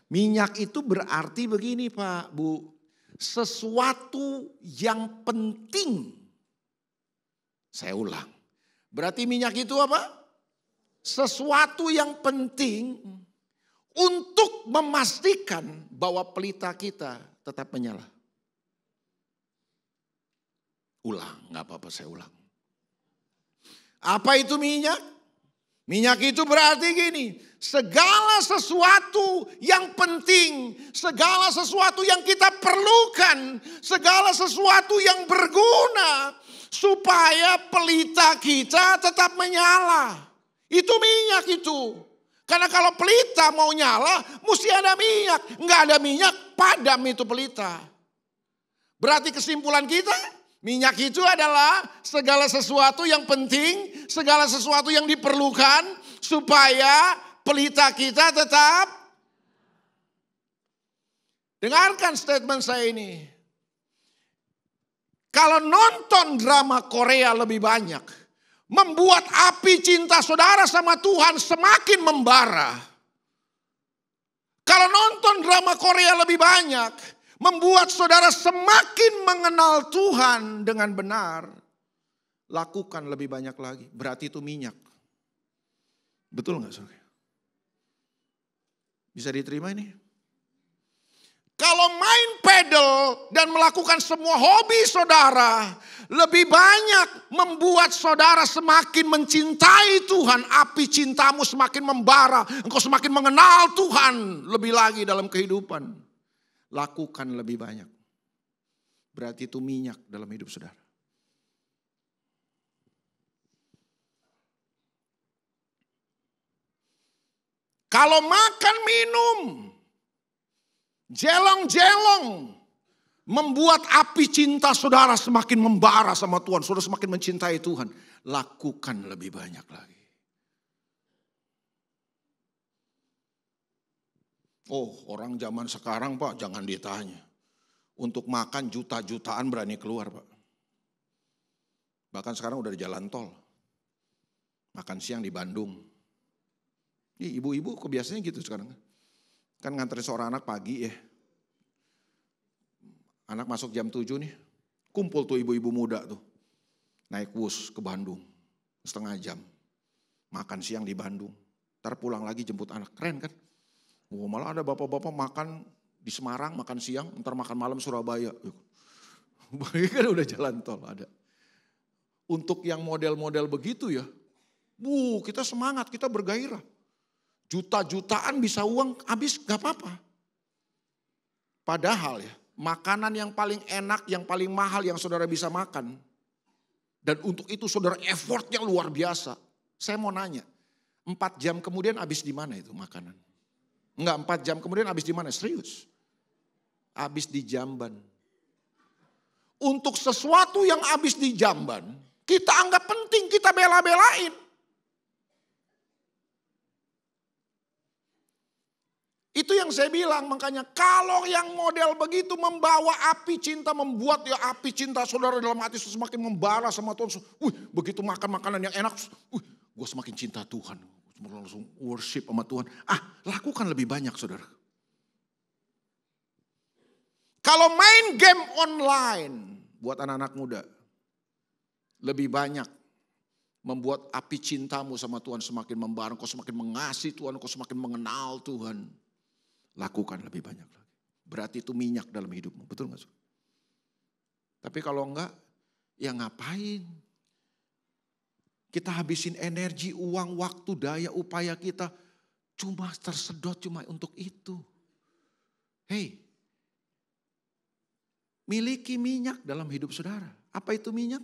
Minyak itu berarti begini Pak, Bu. Sesuatu yang penting. Saya ulang. Berarti minyak itu apa? Sesuatu yang penting untuk memastikan bahwa pelita kita tetap menyala. Ulang, gak apa-apa saya ulang. Apa itu minyak? Minyak itu berarti gini, segala sesuatu yang penting, segala sesuatu yang kita perlukan, segala sesuatu yang berguna supaya pelita kita tetap menyala. Itu minyak itu. Karena kalau pelita mau nyala, mesti ada minyak. Nggak ada minyak, padam itu pelita. Berarti kesimpulan kita, minyak itu adalah segala sesuatu yang penting, segala sesuatu yang diperlukan supaya pelita kita tetap. Dengarkan statement saya ini. Kalau nonton drama Korea lebih banyak, membuat api cinta saudara sama Tuhan semakin membara. Kalau nonton drama Korea lebih banyak, membuat saudara semakin mengenal Tuhan dengan benar. Lakukan lebih banyak lagi. Berarti itu minyak. Betul gak saudara? Bisa diterima ini? Kalau main pedal dan melakukan semua hobi saudara, lebih banyak membuat saudara semakin mencintai Tuhan. Api cintamu semakin membara. Engkau semakin mengenal Tuhan lebih lagi dalam kehidupan. Lakukan lebih banyak. Berarti itu minyak dalam hidup saudara. Kalau makan minum, jelong-jelong, membuat api cinta saudara semakin membara sama Tuhan. Saudara semakin mencintai Tuhan. Lakukan lebih banyak lagi. Oh, orang zaman sekarang Pak, jangan ditanya. Untuk makan juta-jutaan berani keluar Pak. Bahkan sekarang udah di jalan tol. Makan siang di Bandung. Nih, ibu-ibu kebiasaannya gitu sekarang. Kan nganterin seorang anak pagi ya. Anak masuk jam 7 nih. Kumpul tuh ibu-ibu muda tuh. Naik bus ke Bandung. Setengah jam. Makan siang di Bandung. Ntar pulang lagi jemput anak. Keren kan? Oh, malah ada bapak-bapak makan di Semarang, makan siang, ntar makan malam Surabaya. Kan udah jalan tol ada. Untuk yang model-model begitu ya, kita semangat, kita bergairah. Juta-jutaan bisa uang habis gak apa-apa. Padahal ya, makanan yang paling enak, yang paling mahal yang saudara bisa makan. Dan untuk itu saudara effortnya luar biasa. Saya mau nanya, 4 jam kemudian habis di mana itu makanan? Enggak, 4 jam kemudian habis di mana? Serius. Habis di jamban. Untuk sesuatu yang habis di jamban, kita anggap penting, kita bela-belain. Itu yang saya bilang, makanya kalau yang model begitu membawa api cinta, membuat ya api cinta saudara dalam hati semakin membara sama Tuhan. Begitu makan makanan yang enak, gue semakin cinta Tuhan. Langsung worship sama Tuhan. Lakukan lebih banyak saudara. Kalau main game online buat anak-anak muda, lebih banyak membuat api cintamu sama Tuhan semakin membara. Kau semakin mengasihi Tuhan, kau semakin mengenal Tuhan. Lakukan lebih banyak lagi. Berarti itu minyak dalam hidupmu. Betul gak? Tapi kalau enggak, ya ngapain? Kita habisin energi, uang, waktu, daya, upaya kita. Cuma tersedot cuma untuk itu. Hei, miliki minyak dalam hidup saudara. Apa itu minyak?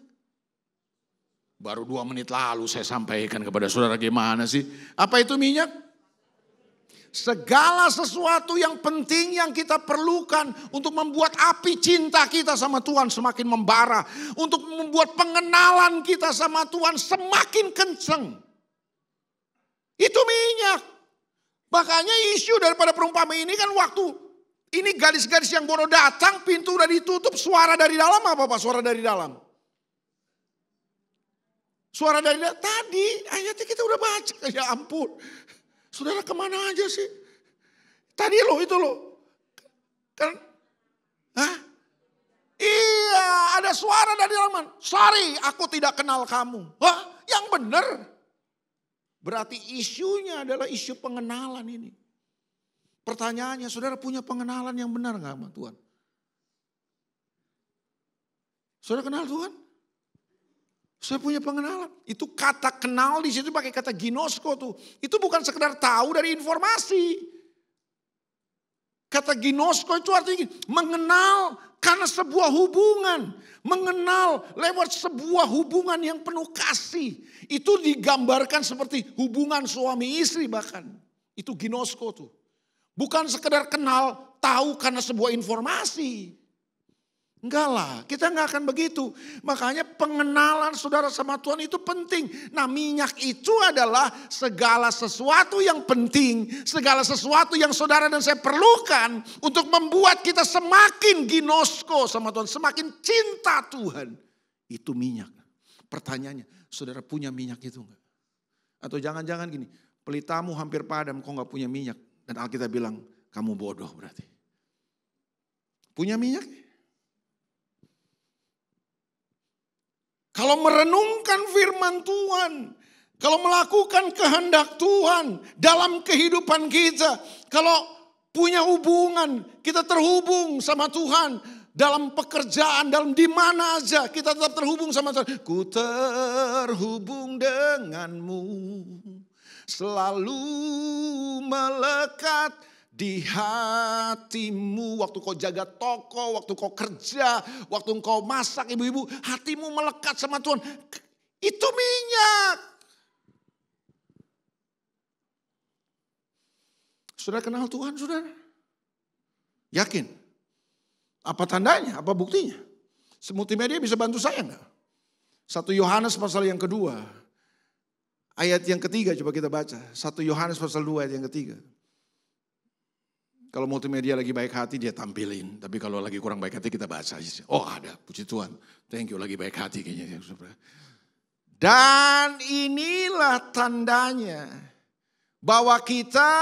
Baru 2 menit lalu saya sampaikan kepada saudara gimana sih. Apa itu minyak? Segala sesuatu yang penting yang kita perlukan untuk membuat api cinta kita sama Tuhan semakin membara. Untuk membuat pengenalan kita sama Tuhan semakin kenceng. Itu minyak. Makanya isu daripada perumpamaan ini kan waktu ini gadis-gadis yang baru datang, pintu udah ditutup, suara dari dalam apa Pak? Suara dari dalam. Suara dari dalam. Tadi ayatnya kita udah baca. Ya ampun. Saudara kemana aja sih? Tadi loh itu loh. Kan? Iya ada suara dari dalam. Sorry aku tidak kenal kamu. Yang benar. Berarti isunya adalah isu pengenalan ini. Pertanyaannya saudara punya pengenalan yang benar gak sama Tuhan? Saudara kenal Tuhan? Saya punya pengenalan. Itu kata kenal di situ pakai kata ginosko tuh. Itu bukan sekedar tahu dari informasi. Kata ginosko itu artinya mengenal karena sebuah hubungan. Mengenal lewat sebuah hubungan yang penuh kasih. Itu digambarkan seperti hubungan suami istri bahkan. Itu ginosko tuh. Bukan sekedar kenal, tahu karena sebuah informasi. Enggak lah, kita enggak akan begitu. Makanya pengenalan saudara sama Tuhan itu penting. Nah minyak itu adalah segala sesuatu yang penting. Segala sesuatu yang saudara dan saya perlukan. Untuk membuat kita semakin ginosko sama Tuhan. Semakin cinta Tuhan. Itu minyak. Pertanyaannya, saudara punya minyak itu enggak? Atau jangan-jangan gini, pelitamu hampir padam kok enggak punya minyak. Dan Alkitab bilang, kamu bodoh berarti. Punya minyak? Kalau merenungkan firman Tuhan, kalau melakukan kehendak Tuhan dalam kehidupan kita, kalau punya hubungan, kita terhubung sama Tuhan dalam pekerjaan, dalam di mana aja kita tetap terhubung sama Tuhan. Ku terhubung denganmu, selalu melekat di hatimu. Waktu kau jaga toko, waktu kau kerja, waktu kau masak ibu-ibu, hatimu melekat sama Tuhan. Itu minyak. Sudah kenal Tuhan, saudara? Yakin? Apa tandanya? Apa buktinya? Multimedia bisa bantu saya enggak? 1 Yohanes pasal yang kedua. Ayat yang ketiga coba kita baca. 1 Yohanes pasal 2 ayat yang ketiga. Kalau multimedia lagi baik hati dia tampilin. Tapi kalau lagi kurang baik hati kita baca. Oh ada, puji Tuhan. Thank you, lagi baik hati kayaknya. Dan inilah tandanya bahwa kita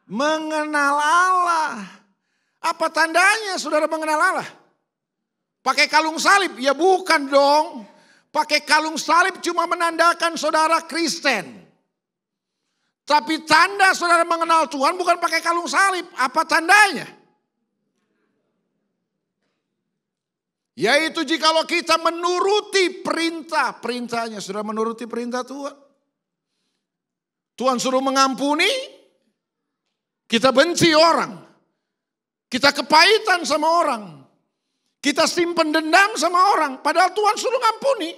mengenal Allah. Apa tandanya saudara mengenal Allah? Pakai kalung salib? Ya bukan dong. Pakai kalung salib cuma menandakan saudara Kristen. Tapi tanda saudara mengenal Tuhan bukan pakai kalung salib. Apa tandanya? Yaitu jikalau kita menuruti perintahnya. Saudara menuruti perintah Tuhan. Tuhan suruh mengampuni. Kita benci orang. Kita kepahitan sama orang. Kita simpen dendam sama orang. Padahal Tuhan suruh ngampuni.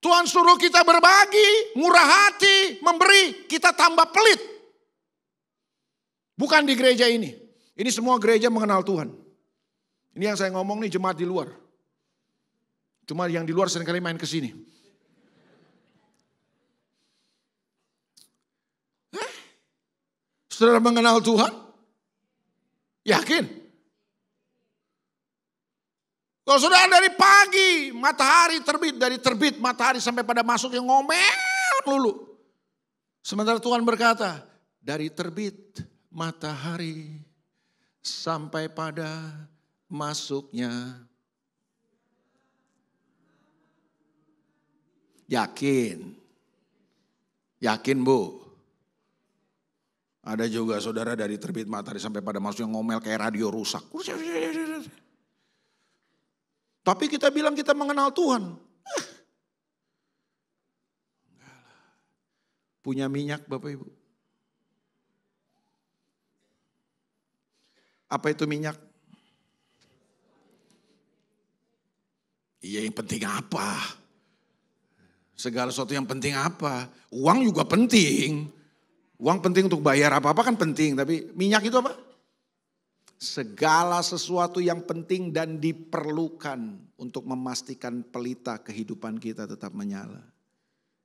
Tuhan suruh kita berbagi, murah hati, memberi, kita tambah pelit. Bukan di gereja ini. Ini semua gereja mengenal Tuhan. Ini yang saya ngomong nih jemaat di luar. Cuma yang di luar seringkali main ke sini. Saudara mengenal Tuhan? Yakin? Kalau saudara dari pagi matahari terbit, dari terbit matahari sampai pada masuk yang ngomel dulu. Sementara Tuhan berkata, dari terbit matahari sampai pada masuknya. Yakin? Yakin Bu? Ada juga saudara dari terbit matahari sampai pada masuk yang ngomel kayak radio rusak. Tapi kita bilang kita mengenal Tuhan. Punya minyak Bapak Ibu. Apa itu minyak? Iya, yang penting apa? Segala sesuatu yang penting apa? Uang juga penting. Uang penting untuk bayar apa-apa kan penting. Tapi minyak itu apa? Segala sesuatu yang penting dan diperlukan untuk memastikan pelita kehidupan kita tetap menyala.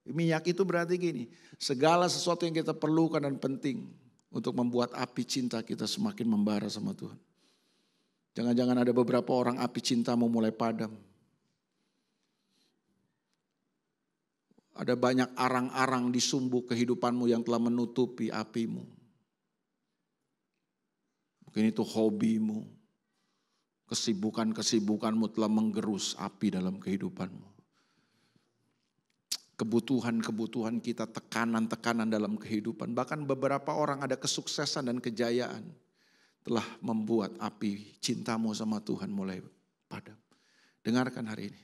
Minyak itu berarti gini. Segala sesuatu yang kita perlukan dan penting untuk membuat api cinta kita semakin membara sama Tuhan. Jangan-jangan ada beberapa orang api cintamu mulai padam. Ada banyak arang-arang di sumbu kehidupanmu yang telah menutupi apimu. Mungkin itu hobimu. Kesibukan-kesibukanmu telah menggerus api dalam kehidupanmu. Kebutuhan-kebutuhan kita, tekanan-tekanan dalam kehidupan. Bahkan beberapa orang ada kesuksesan dan kejayaan. Telah membuat api cintamu sama Tuhan mulai padam. Dengarkan hari ini.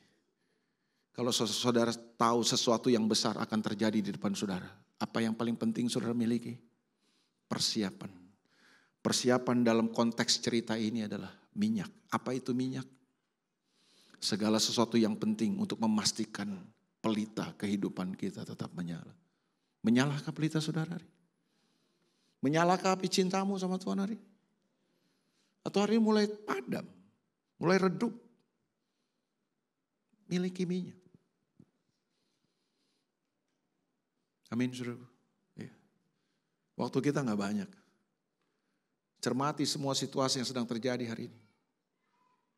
Kalau saudara tahu sesuatu yang besar akan terjadi di depan saudara. Apa yang paling penting saudara miliki? Persiapan. Persiapan dalam konteks cerita ini adalah minyak. Apa itu minyak? Segala sesuatu yang penting untuk memastikan pelita kehidupan kita tetap menyala. Menyalahkah pelita saudara? Menyalahkah api cintamu sama Tuhan hari? Atau hari ini mulai padam, mulai redup? Miliki minyak. Amin, saudara. Ya. Waktu kita gak banyak. Cermati semua situasi yang sedang terjadi hari ini.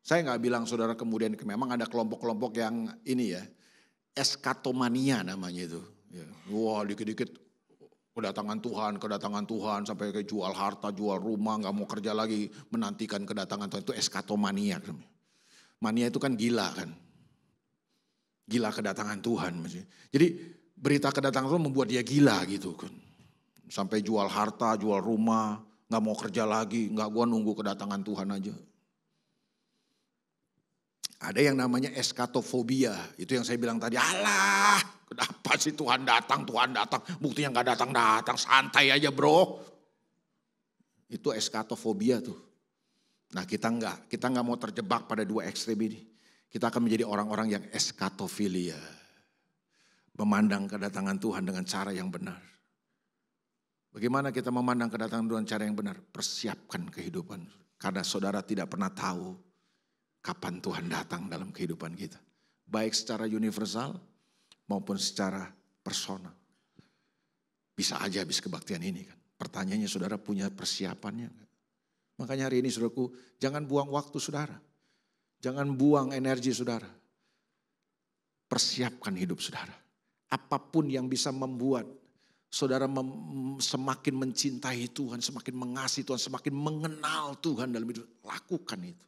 Saya gak bilang saudara kemudian, memang ada kelompok-kelompok yang ini ya, eskatomania namanya itu. Ya. Wah, dikit-dikit kedatangan Tuhan, sampai ke jual harta, jual rumah, gak mau kerja lagi, menantikan kedatangan Tuhan. Itu eskatomania. Mania itu kan gila kan. Gila kedatangan Tuhan. Jadi berita kedatangan Tuhan membuat dia gila gitu kan. Sampai jual harta, jual rumah, gak mau kerja lagi, gua nunggu kedatangan Tuhan aja. Ada yang namanya eskatofobia, itu yang saya bilang tadi, alah kenapa sih Tuhan datang, buktinya gak datang, santai aja bro. Itu eskatofobia tuh. Nah kita gak mau terjebak pada dua ekstrem ini. Kita akan menjadi orang-orang yang eskatofilia. Memandang kedatangan Tuhan dengan cara yang benar. Bagaimana kita memandang kedatangan Tuhan dengan cara yang benar? Persiapkan kehidupan. Karena saudara tidak pernah tahu kapan Tuhan datang dalam kehidupan kita. Baik secara universal maupun secara personal. Bisa aja habis kebaktian ini kan. Pertanyaannya saudara punya persiapannya. Makanya hari ini saudaraku, jangan buang waktu saudara. Jangan buang energi saudara. Persiapkan hidup saudara. Apapun yang bisa membuat saudara semakin mencintai Tuhan, semakin mengasihi Tuhan, semakin mengenal Tuhan dalam hidup. Lakukan itu.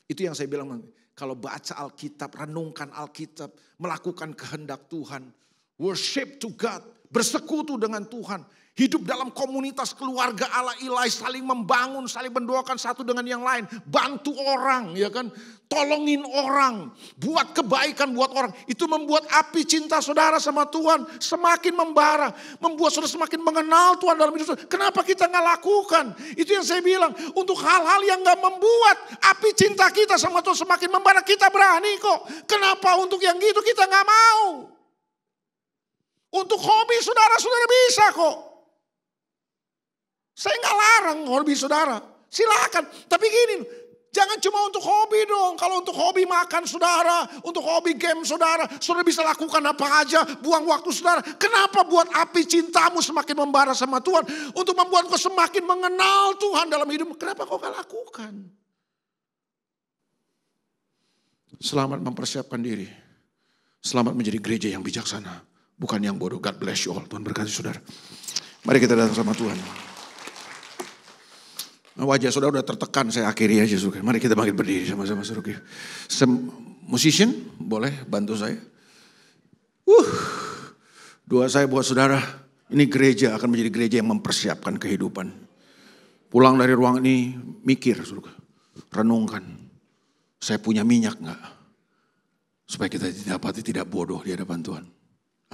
Itu yang saya bilang, kalau baca Alkitab, renungkan Alkitab, melakukan kehendak Tuhan. Worship to God, bersekutu dengan Tuhan. Hidup dalam komunitas keluarga Allah ilahi, saling membangun, saling mendoakan satu dengan yang lain. Bantu orang, ya kan? Tolongin orang, buat kebaikan buat orang. Itu membuat api cinta saudara sama Tuhan semakin membara. Membuat saudara semakin mengenal Tuhan dalam hidup saudara. Kenapa kita gak lakukan? Itu yang saya bilang, untuk hal-hal yang gak membuat api cinta kita sama Tuhan semakin membara, kita berani kok. Kenapa untuk yang gitu kita gak mau? Untuk hobi saudara bisa kok. Saya nggak larang hobi saudara. Silakan. Tapi gini, jangan cuma untuk hobi dong. Kalau untuk hobi makan saudara, untuk hobi game saudara bisa lakukan apa aja, buang waktu saudara. Kenapa buat api cintamu semakin membara sama Tuhan? Untuk membuat kau semakin mengenal Tuhan dalam hidupmu. Kenapa kau gak lakukan? Selamat mempersiapkan diri. Selamat menjadi gereja yang bijaksana. Bukan yang bodoh. God bless you all. Tuhan berkati saudara. Mari kita datang sama Tuhan. Wajah saudara udah tertekan, saya akhiri aja. Mari kita bangkit berdiri sama-sama. Musician, boleh bantu saya. Doa saya buat saudara, ini gereja akan menjadi gereja yang mempersiapkan kehidupan. Pulang dari ruang ini, mikir, renungkan. Saya punya minyak gak? Supaya kita didapati tidak bodoh di hadapan Tuhan.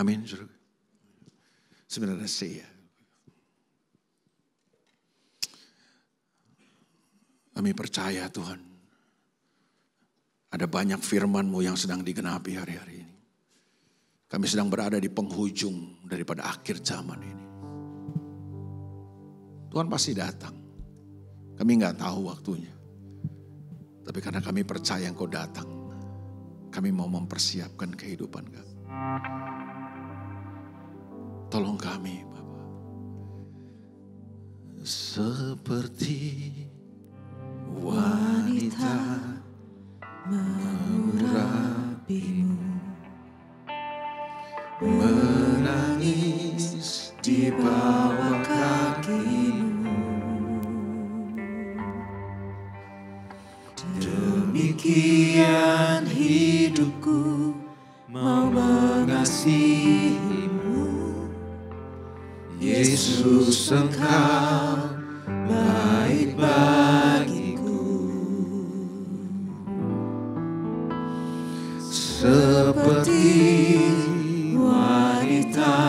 Amin. Sebenarnya saya. Kami percaya Tuhan, ada banyak firman-Mu yang sedang digenapi hari-hari ini. Kami sedang berada di penghujung daripada akhir zaman ini. Tuhan pasti datang. Kami gak tahu waktunya. Tapi karena kami percaya Engkau datang, kami mau mempersiapkan kehidupan kami. Tolong kami Bapak. Seperti wanita mengurapimu, menangis di bawah kakimu. Demikian hidupku mau mengasihimu, Yesus Engkau baik bagiku. Seperti wanita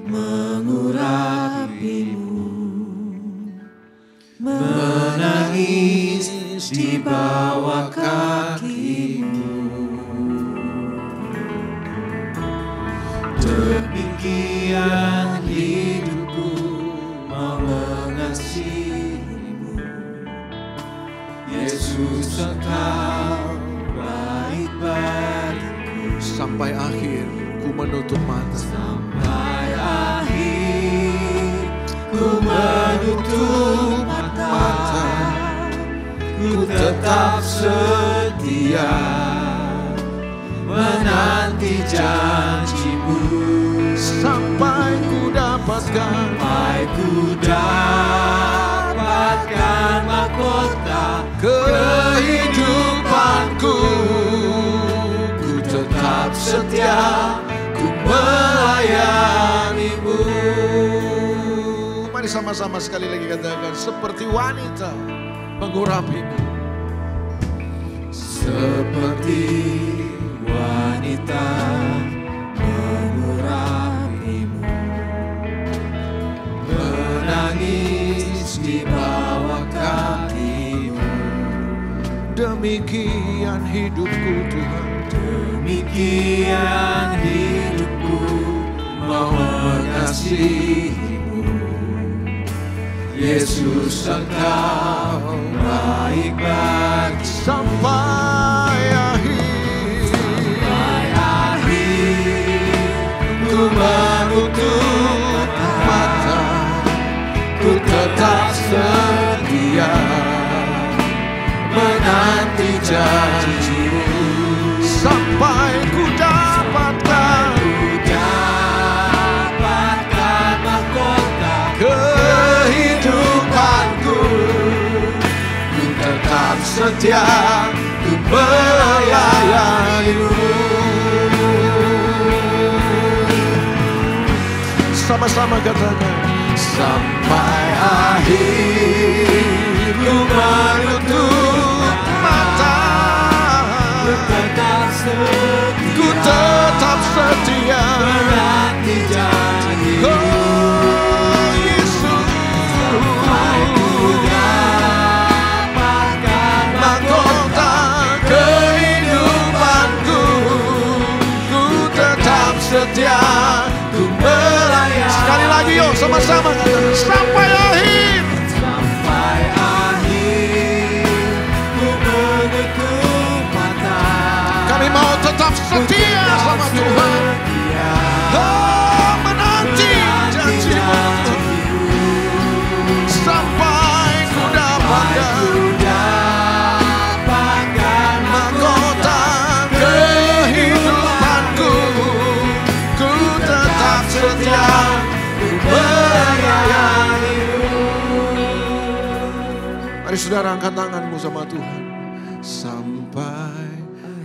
mengurapimu, menangis di bawah kakimu. Demikian hidupku mau mengasihimu, Yesus Engkau baik bagiku. Sampai akhir ku menutup mata. Sampai akhir ku menutup mata. Ku tetap setia menanti janji-Mu. Sampai ku dapatkan mahkota kehidupanku. Ku tetap setia, ku melayani-Mu. Mari sama-sama sekali lagi katakan, seperti wanita mengurapimu. Seperti wanita mengurapimu, menangis di bawah kakimu. Demikian hidupku Tuhan, demikian hidupku mau mengasihimu, Yesus Engkau baik bagi. Sampai akhir ku menutup mata, ku tetap setia menanti janji-Mu. Sampai ku dapatkan mahkota kehidupanku. Ku tetap setia, ku melayani-Mu. Sama-sama katakan, sampai akhir ku menutup mata. Ku tetap setia menanti janji-Mu. Oh Yesus, sampai ku dapatkan mahkota kehidupanku. Ku tetap setia, bersama-sama katakan sampai akhir. Sampai akhir ku menutup mata. Kami mau tetap setia sama Tuhan. Oh, menanti janji-Mu sampai ku dapatkan mahkota kehidupanku. Ku tetap setia melayani-Mu. Mari saudara angkat tanganmu sama Tuhan. Sampai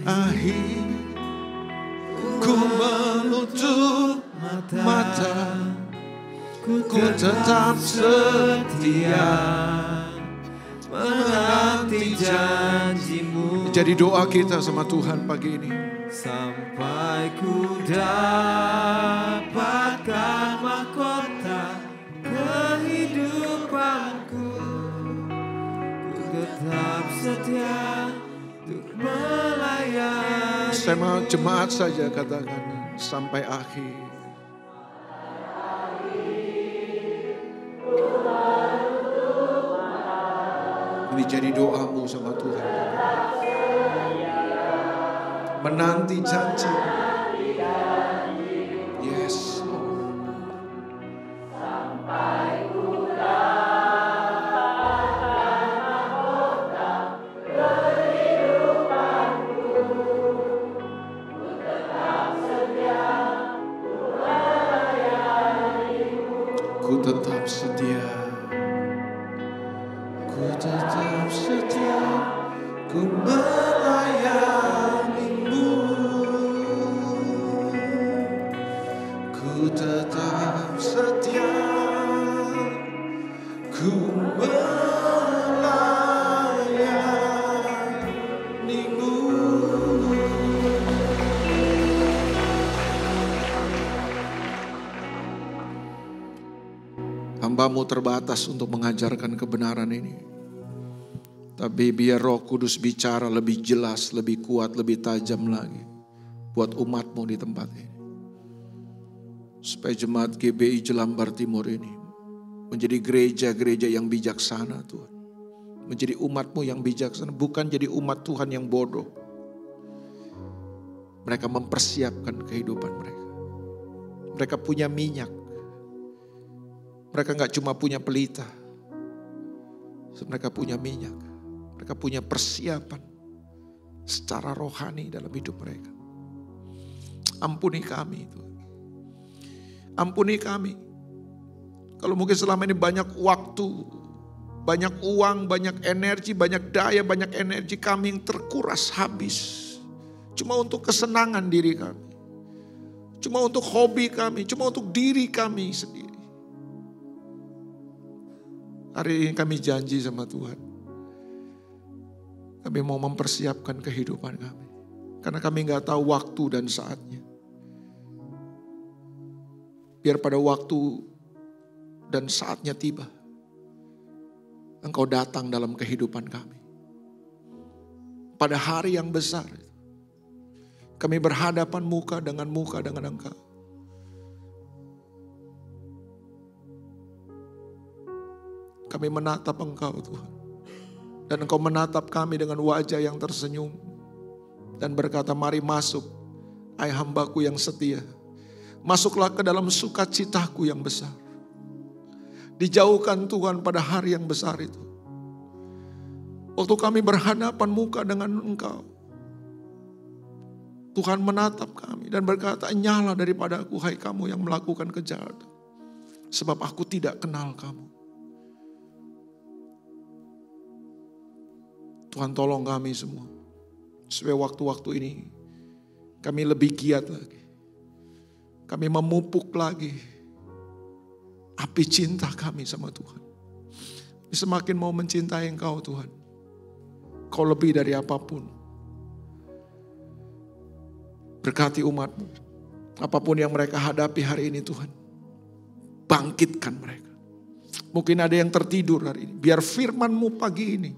akhir ku menutup mata, ku tetap setia menanti janji-Mu. Jadi doa kita sama Tuhan pagi ini. Sampai ku dapatkan mahkota kehidupanku, ku tetap setia untuk melayani. Saya mau jemaat saja katakan sampai akhir. Ini jadi doamu sama Tuhan. Menanti janji. Yes. Ku tetap setia. Ku tetap setia. Ku melayani-Mu. Ku tetap setia. Ku melayani-Mu. Hamba-Mu terbatas untuk mengajarkan kebenaran ini. Tapi biar Roh Kudus bicara lebih jelas, lebih kuat, lebih tajam lagi. Buat umat-Mu di tempat ini. Supaya jemaat GBI Jelambar Timur ini menjadi gereja-gereja yang bijaksana Tuhan. Menjadi umat-Mu yang bijaksana, bukan jadi umat Tuhan yang bodoh. Mereka mempersiapkan kehidupan mereka. Mereka punya minyak. Mereka gak cuma punya pelita. Mereka punya minyak. Mereka punya persiapan secara rohani dalam hidup mereka. Ampuni kami Tuhan. Ampuni kami. Kalau mungkin selama ini banyak waktu, banyak uang, banyak energi, banyak daya, banyak energi kami yang terkuras habis. Cuma untuk kesenangan diri kami. Cuma untuk hobi kami, cuma untuk diri kami sendiri. Hari ini kami janji sama Tuhan. Kami mau mempersiapkan kehidupan kami. Karena kami gak tahu waktu dan saatnya. Biar pada waktu dan saatnya tiba. Engkau datang dalam kehidupan kami. Pada hari yang besar. Kami berhadapan muka dengan Engkau. Kami menatap Engkau Tuhan. Dan Engkau menatap kami dengan wajah yang tersenyum. Dan berkata, mari masuk, hai hambaku yang setia. Masuklah ke dalam sukacitaku yang besar. Dijauhkan Tuhan pada hari yang besar itu. Waktu kami berhadapan muka dengan Engkau. Tuhan menatap kami dan berkata, nyala daripada aku, hai kamu yang melakukan kejahatan. Sebab aku tidak kenal kamu. Tuhan tolong kami semua. Supaya waktu-waktu ini kami lebih giat lagi. Kami memupuk lagi api cinta kami sama Tuhan. Kami semakin mau mencintai Engkau Tuhan. Kau lebih dari apapun. Berkati umat-Mu. Apapun yang mereka hadapi hari ini Tuhan. Bangkitkan mereka. Mungkin ada yang tertidur hari ini. Biar firman-Mu pagi ini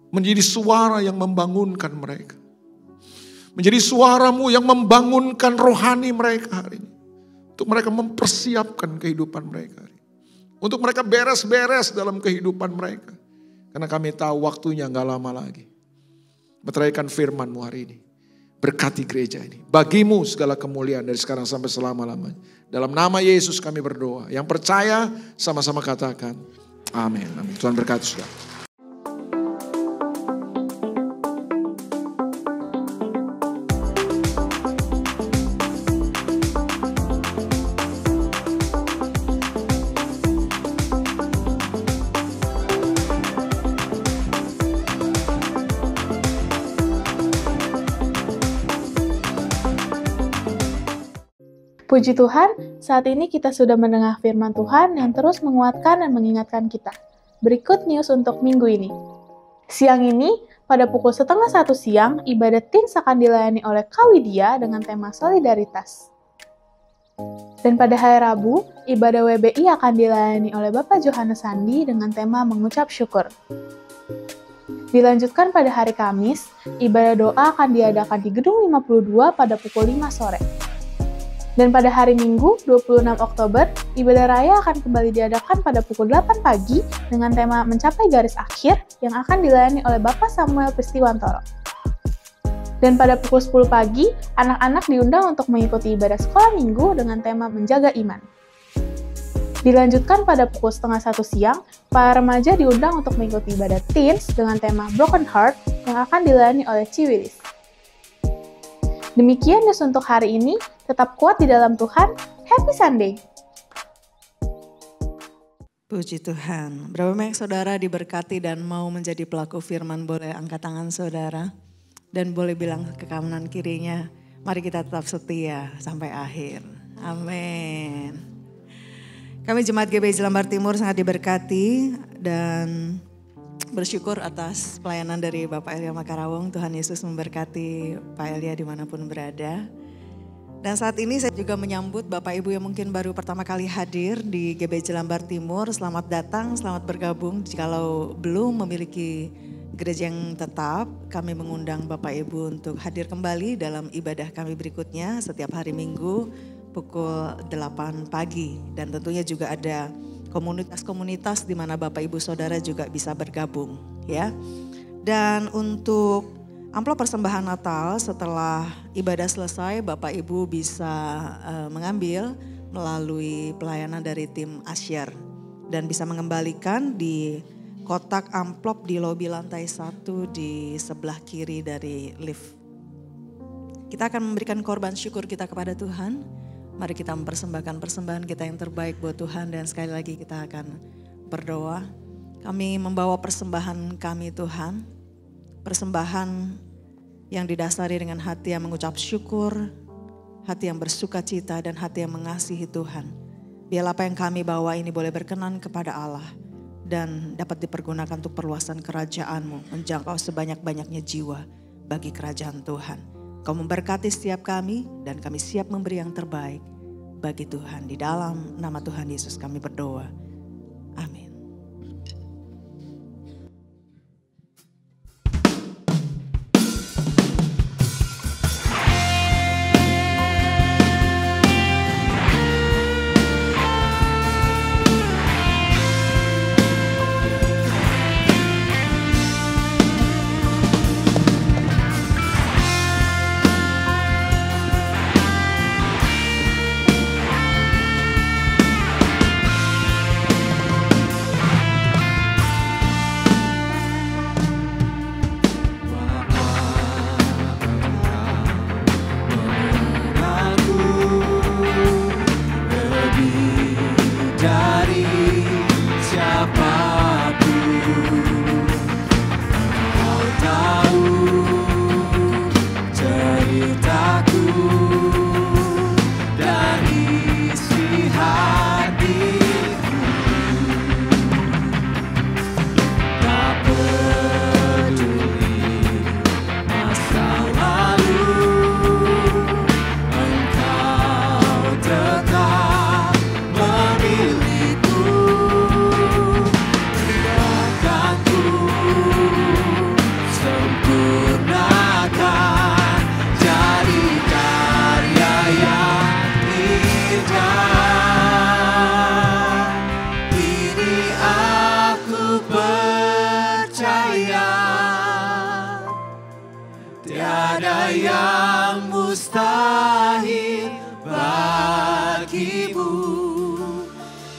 menjadi suara yang membangunkan mereka. Menjadi suara-Mu yang membangunkan rohani mereka hari ini. Untuk mereka mempersiapkan kehidupan mereka. Untuk mereka beres-beres dalam kehidupan mereka. Karena kami tahu waktunya gak lama lagi. Meteraikan firman-Mu hari ini. Berkati gereja ini. Bagimu segala kemuliaan dari sekarang sampai selama-lamanya. Dalam nama Yesus kami berdoa. Yang percaya sama-sama katakan amin. Amin. Tuhan berkati saudara. Puji Tuhan, saat ini kita sudah mendengar firman Tuhan yang terus menguatkan dan mengingatkan kita. Berikut news untuk minggu ini. Siang ini, pada pukul 12:30 siang, ibadah teens akan dilayani oleh Kawidia dengan tema solidaritas. Dan pada hari Rabu, ibadah WBI akan dilayani oleh Bapak Johannes Sandi dengan tema mengucap syukur. Dilanjutkan pada hari Kamis, ibadah doa akan diadakan di Gedung 52 pada pukul 5 sore. Dan pada hari Minggu, 26 Oktober, ibadah raya akan kembali diadakan pada pukul 8 pagi dengan tema mencapai garis akhir yang akan dilayani oleh Bapak Samuel Pristiwantoro. Dan pada pukul 10 pagi, anak-anak diundang untuk mengikuti ibadah sekolah minggu dengan tema menjaga iman. Dilanjutkan pada pukul 12:30 siang, para remaja diundang untuk mengikuti ibadah teens dengan tema Broken Heart yang akan dilayani oleh Ciwilis. Demikian news untuk hari ini, tetap kuat di dalam Tuhan, happy Sunday! Puji Tuhan. Berapa banyak saudara diberkati dan mau menjadi pelaku firman, boleh angkat tangan saudara. Dan boleh bilang ke kanan kirinya, mari kita tetap setia sampai akhir. Amin. Kami Jemaat GBI Jelambar Timur sangat diberkati dan bersyukur atas pelayanan dari Bapak Elia Makarawong. Tuhan Yesus memberkati Pak Elia dimanapun berada. Dan saat ini saya juga menyambut Bapak Ibu yang mungkin baru pertama kali hadir di GBI Jelambar Timur. Selamat datang, selamat bergabung. Jikalau belum memiliki gereja yang tetap, kami mengundang Bapak Ibu untuk hadir kembali dalam ibadah kami berikutnya setiap hari Minggu pukul 8 pagi. Dan tentunya juga ada komunitas-komunitas di mana Bapak Ibu Saudara juga bisa bergabung ya. Dan untuk amplop persembahan Natal setelah ibadah selesai Bapak Ibu bisa mengambil melalui pelayanan dari tim Asyar dan bisa mengembalikan di kotak amplop di lobi lantai 1 di sebelah kiri dari lift. Kita akan memberikan korban syukur kita kepada Tuhan. Mari kita mempersembahkan persembahan kita yang terbaik buat Tuhan dan sekali lagi kita akan berdoa. Kami membawa persembahan kami Tuhan, persembahan yang didasari dengan hati yang mengucap syukur, hati yang bersuka cita dan hati yang mengasihi Tuhan. Biarlah apa yang kami bawa ini boleh berkenan kepada Allah dan dapat dipergunakan untuk perluasan kerajaan-Mu, menjangkau sebanyak-banyaknya jiwa bagi kerajaan Tuhan. Kau memberkati setiap kami dan kami siap memberi yang terbaik bagi Tuhan. Di dalam nama Tuhan Yesus kami berdoa. Amin.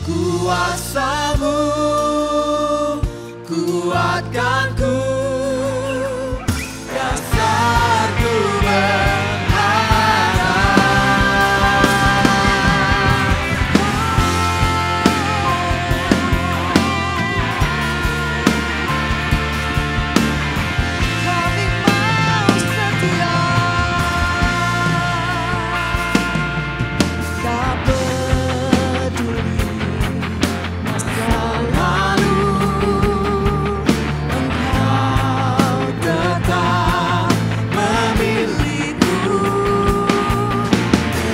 Kuasa-Mu kuatkanku, dasarku Kami mau setia, tak peduli masa lalu, Engkau tetap memilihku,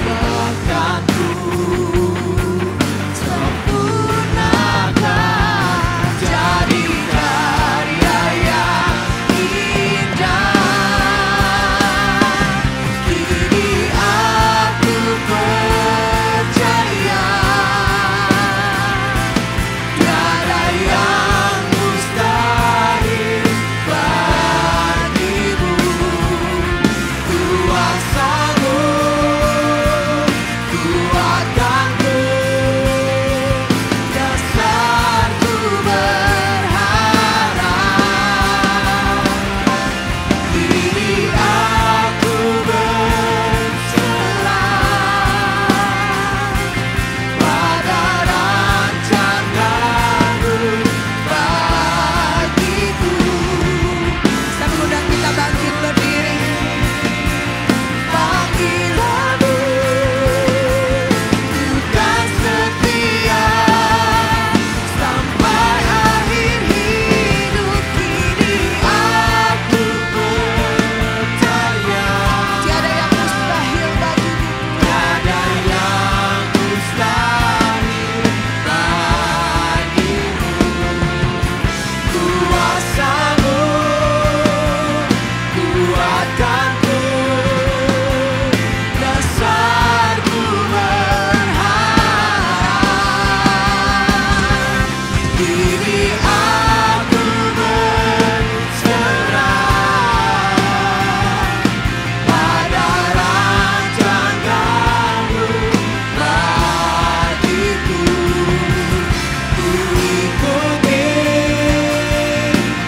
bahkanku sempurnakan jadi karya yang indah. Kini aku percaya tiada yang mustahil bagimu. Kuasa-Mu kuatkanku, dasarku berharap. Kini aku berserah pada rancangan-Mu bagiku. Saya mengundang kita bangkit berdiri. Panggilan-Mu bukan setia sampai akhir hidup. Kini aku percaya Tiada yang mustahil bagimu. tiada yang mustahil bagimu. Kuasa-Mu kuatkanku, dasarku berharap. Kini aku berserah pada rancangan-Mu bagiku. Ku ikuti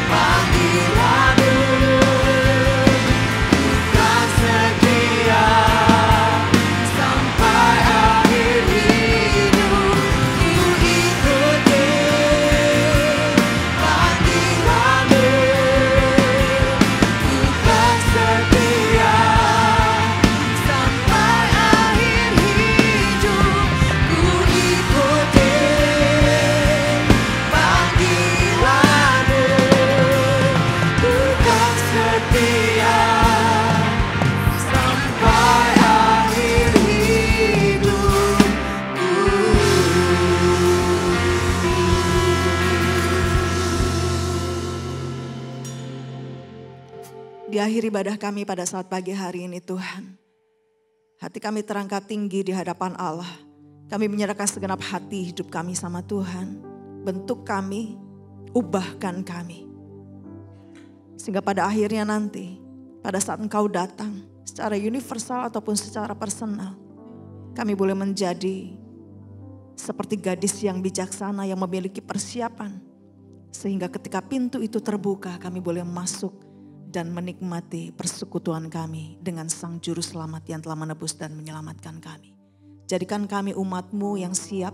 panggilan-Mu, bukan setia sampai akhir hidup. Ku ikuti panggilan-Mu, bukan setia sampai akhir hidup. Ku ikuti panggilan-Mu, bukan setia sampai akhir Di akhir ibadah kami pada saat pagi hari ini Tuhan, hati kami terangkat tinggi di hadapan Allah. Kami menyerahkan segenap hati hidup kami sama Tuhan. Bentuk kami, ubahkan kami. Sehingga pada akhirnya nanti, pada saat Engkau datang secara universal ataupun secara personal, kami boleh menjadi seperti gadis yang bijaksana yang memiliki persiapan. Sehingga ketika pintu itu terbuka, kami boleh masuk dan menikmati persekutuan kami dengan Sang Juru Selamat yang telah menebus dan menyelamatkan kami. Jadikan kami umat-Mu yang siap,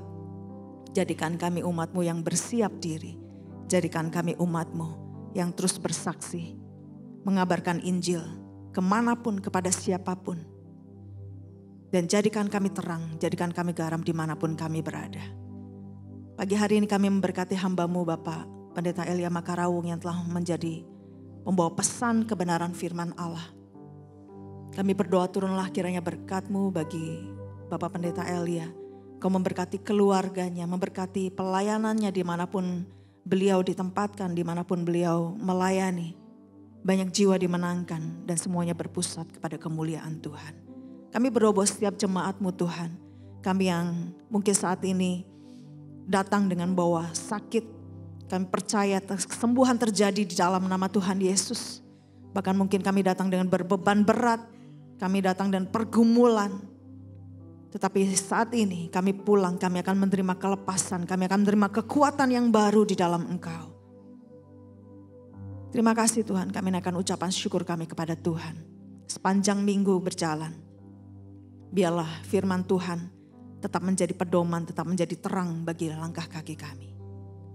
jadikan kami umat-Mu yang bersiap diri, jadikan kami umat-Mu yang terus bersaksi, mengabarkan Injil kemanapun kepada siapapun. Dan jadikan kami terang, jadikan kami garam dimanapun kami berada. Pagi hari ini kami memberkati hamba-Mu Bapak Pendeta Elia Makarawung yang telah menjadi membawa pesan kebenaran firman Allah. Kami berdoa turunlah kiranya berkat-Mu bagi Bapak Pendeta Elia. Kau memberkati keluarganya, memberkati pelayanannya dimanapun beliau ditempatkan, dimanapun beliau melayani. Banyak jiwa dimenangkan dan semuanya berpusat kepada kemuliaan Tuhan. Kami berdoa buat setiap jemaat-Mu Tuhan. Kami yang mungkin saat ini datang dengan bawa sakit. Kami percaya kesembuhan terjadi di dalam nama Tuhan Yesus. Bahkan mungkin kami datang dengan berbeban berat. Kami datang dengan pergumulan. Tetapi saat ini kami pulang, kami akan menerima kelepasan, kami akan menerima kekuatan yang baru di dalam Engkau. Terima kasih Tuhan, kami akan ucapan syukur kami kepada Tuhan. Sepanjang minggu berjalan, biarlah firman Tuhan tetap menjadi pedoman, tetap menjadi terang bagi langkah kaki kami.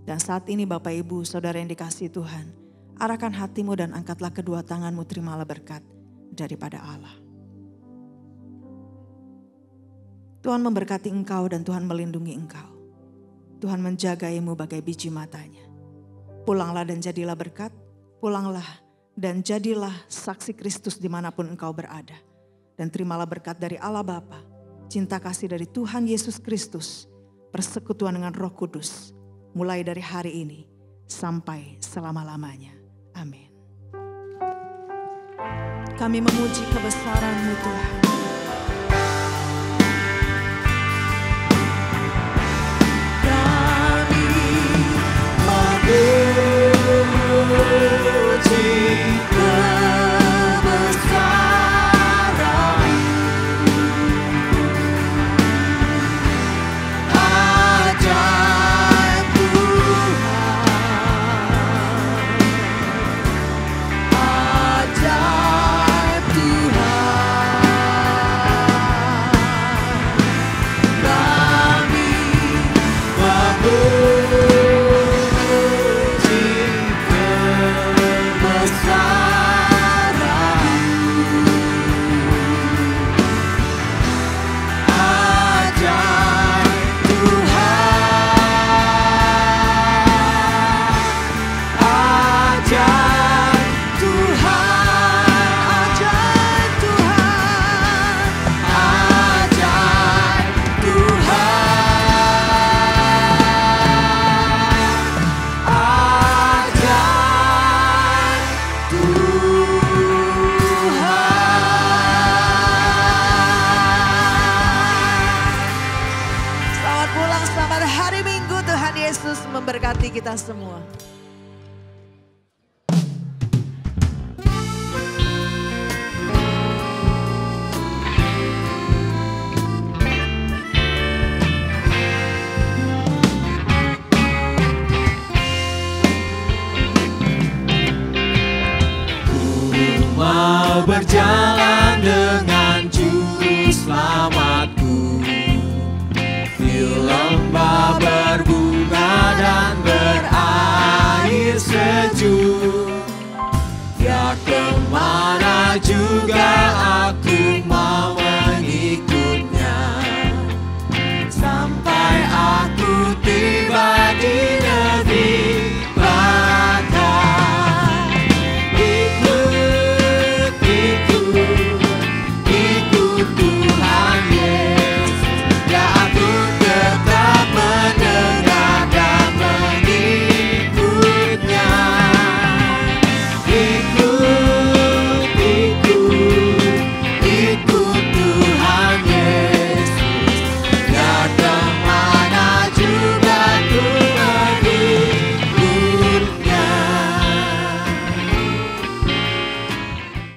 Dan saat ini Bapak Ibu, Saudara yang dikasihi Tuhan, arahkan hatimu dan angkatlah kedua tanganmu, terimalah berkat daripada Allah. Tuhan memberkati engkau dan Tuhan melindungi engkau. Tuhan menjagaimu bagai biji matanya. Pulanglah dan jadilah berkat, pulanglah dan jadilah saksi Kristus dimanapun engkau berada. Dan terimalah berkat dari Allah Bapa, cinta kasih dari Tuhan Yesus Kristus, persekutuan dengan Roh Kudus, mulai dari hari ini sampai selama-lamanya. Amin. Kami memuji kebesaran-Mu Tuhan. Selamat pulang, selamat hari Minggu. Tuhan Yesus memberkati kita semua.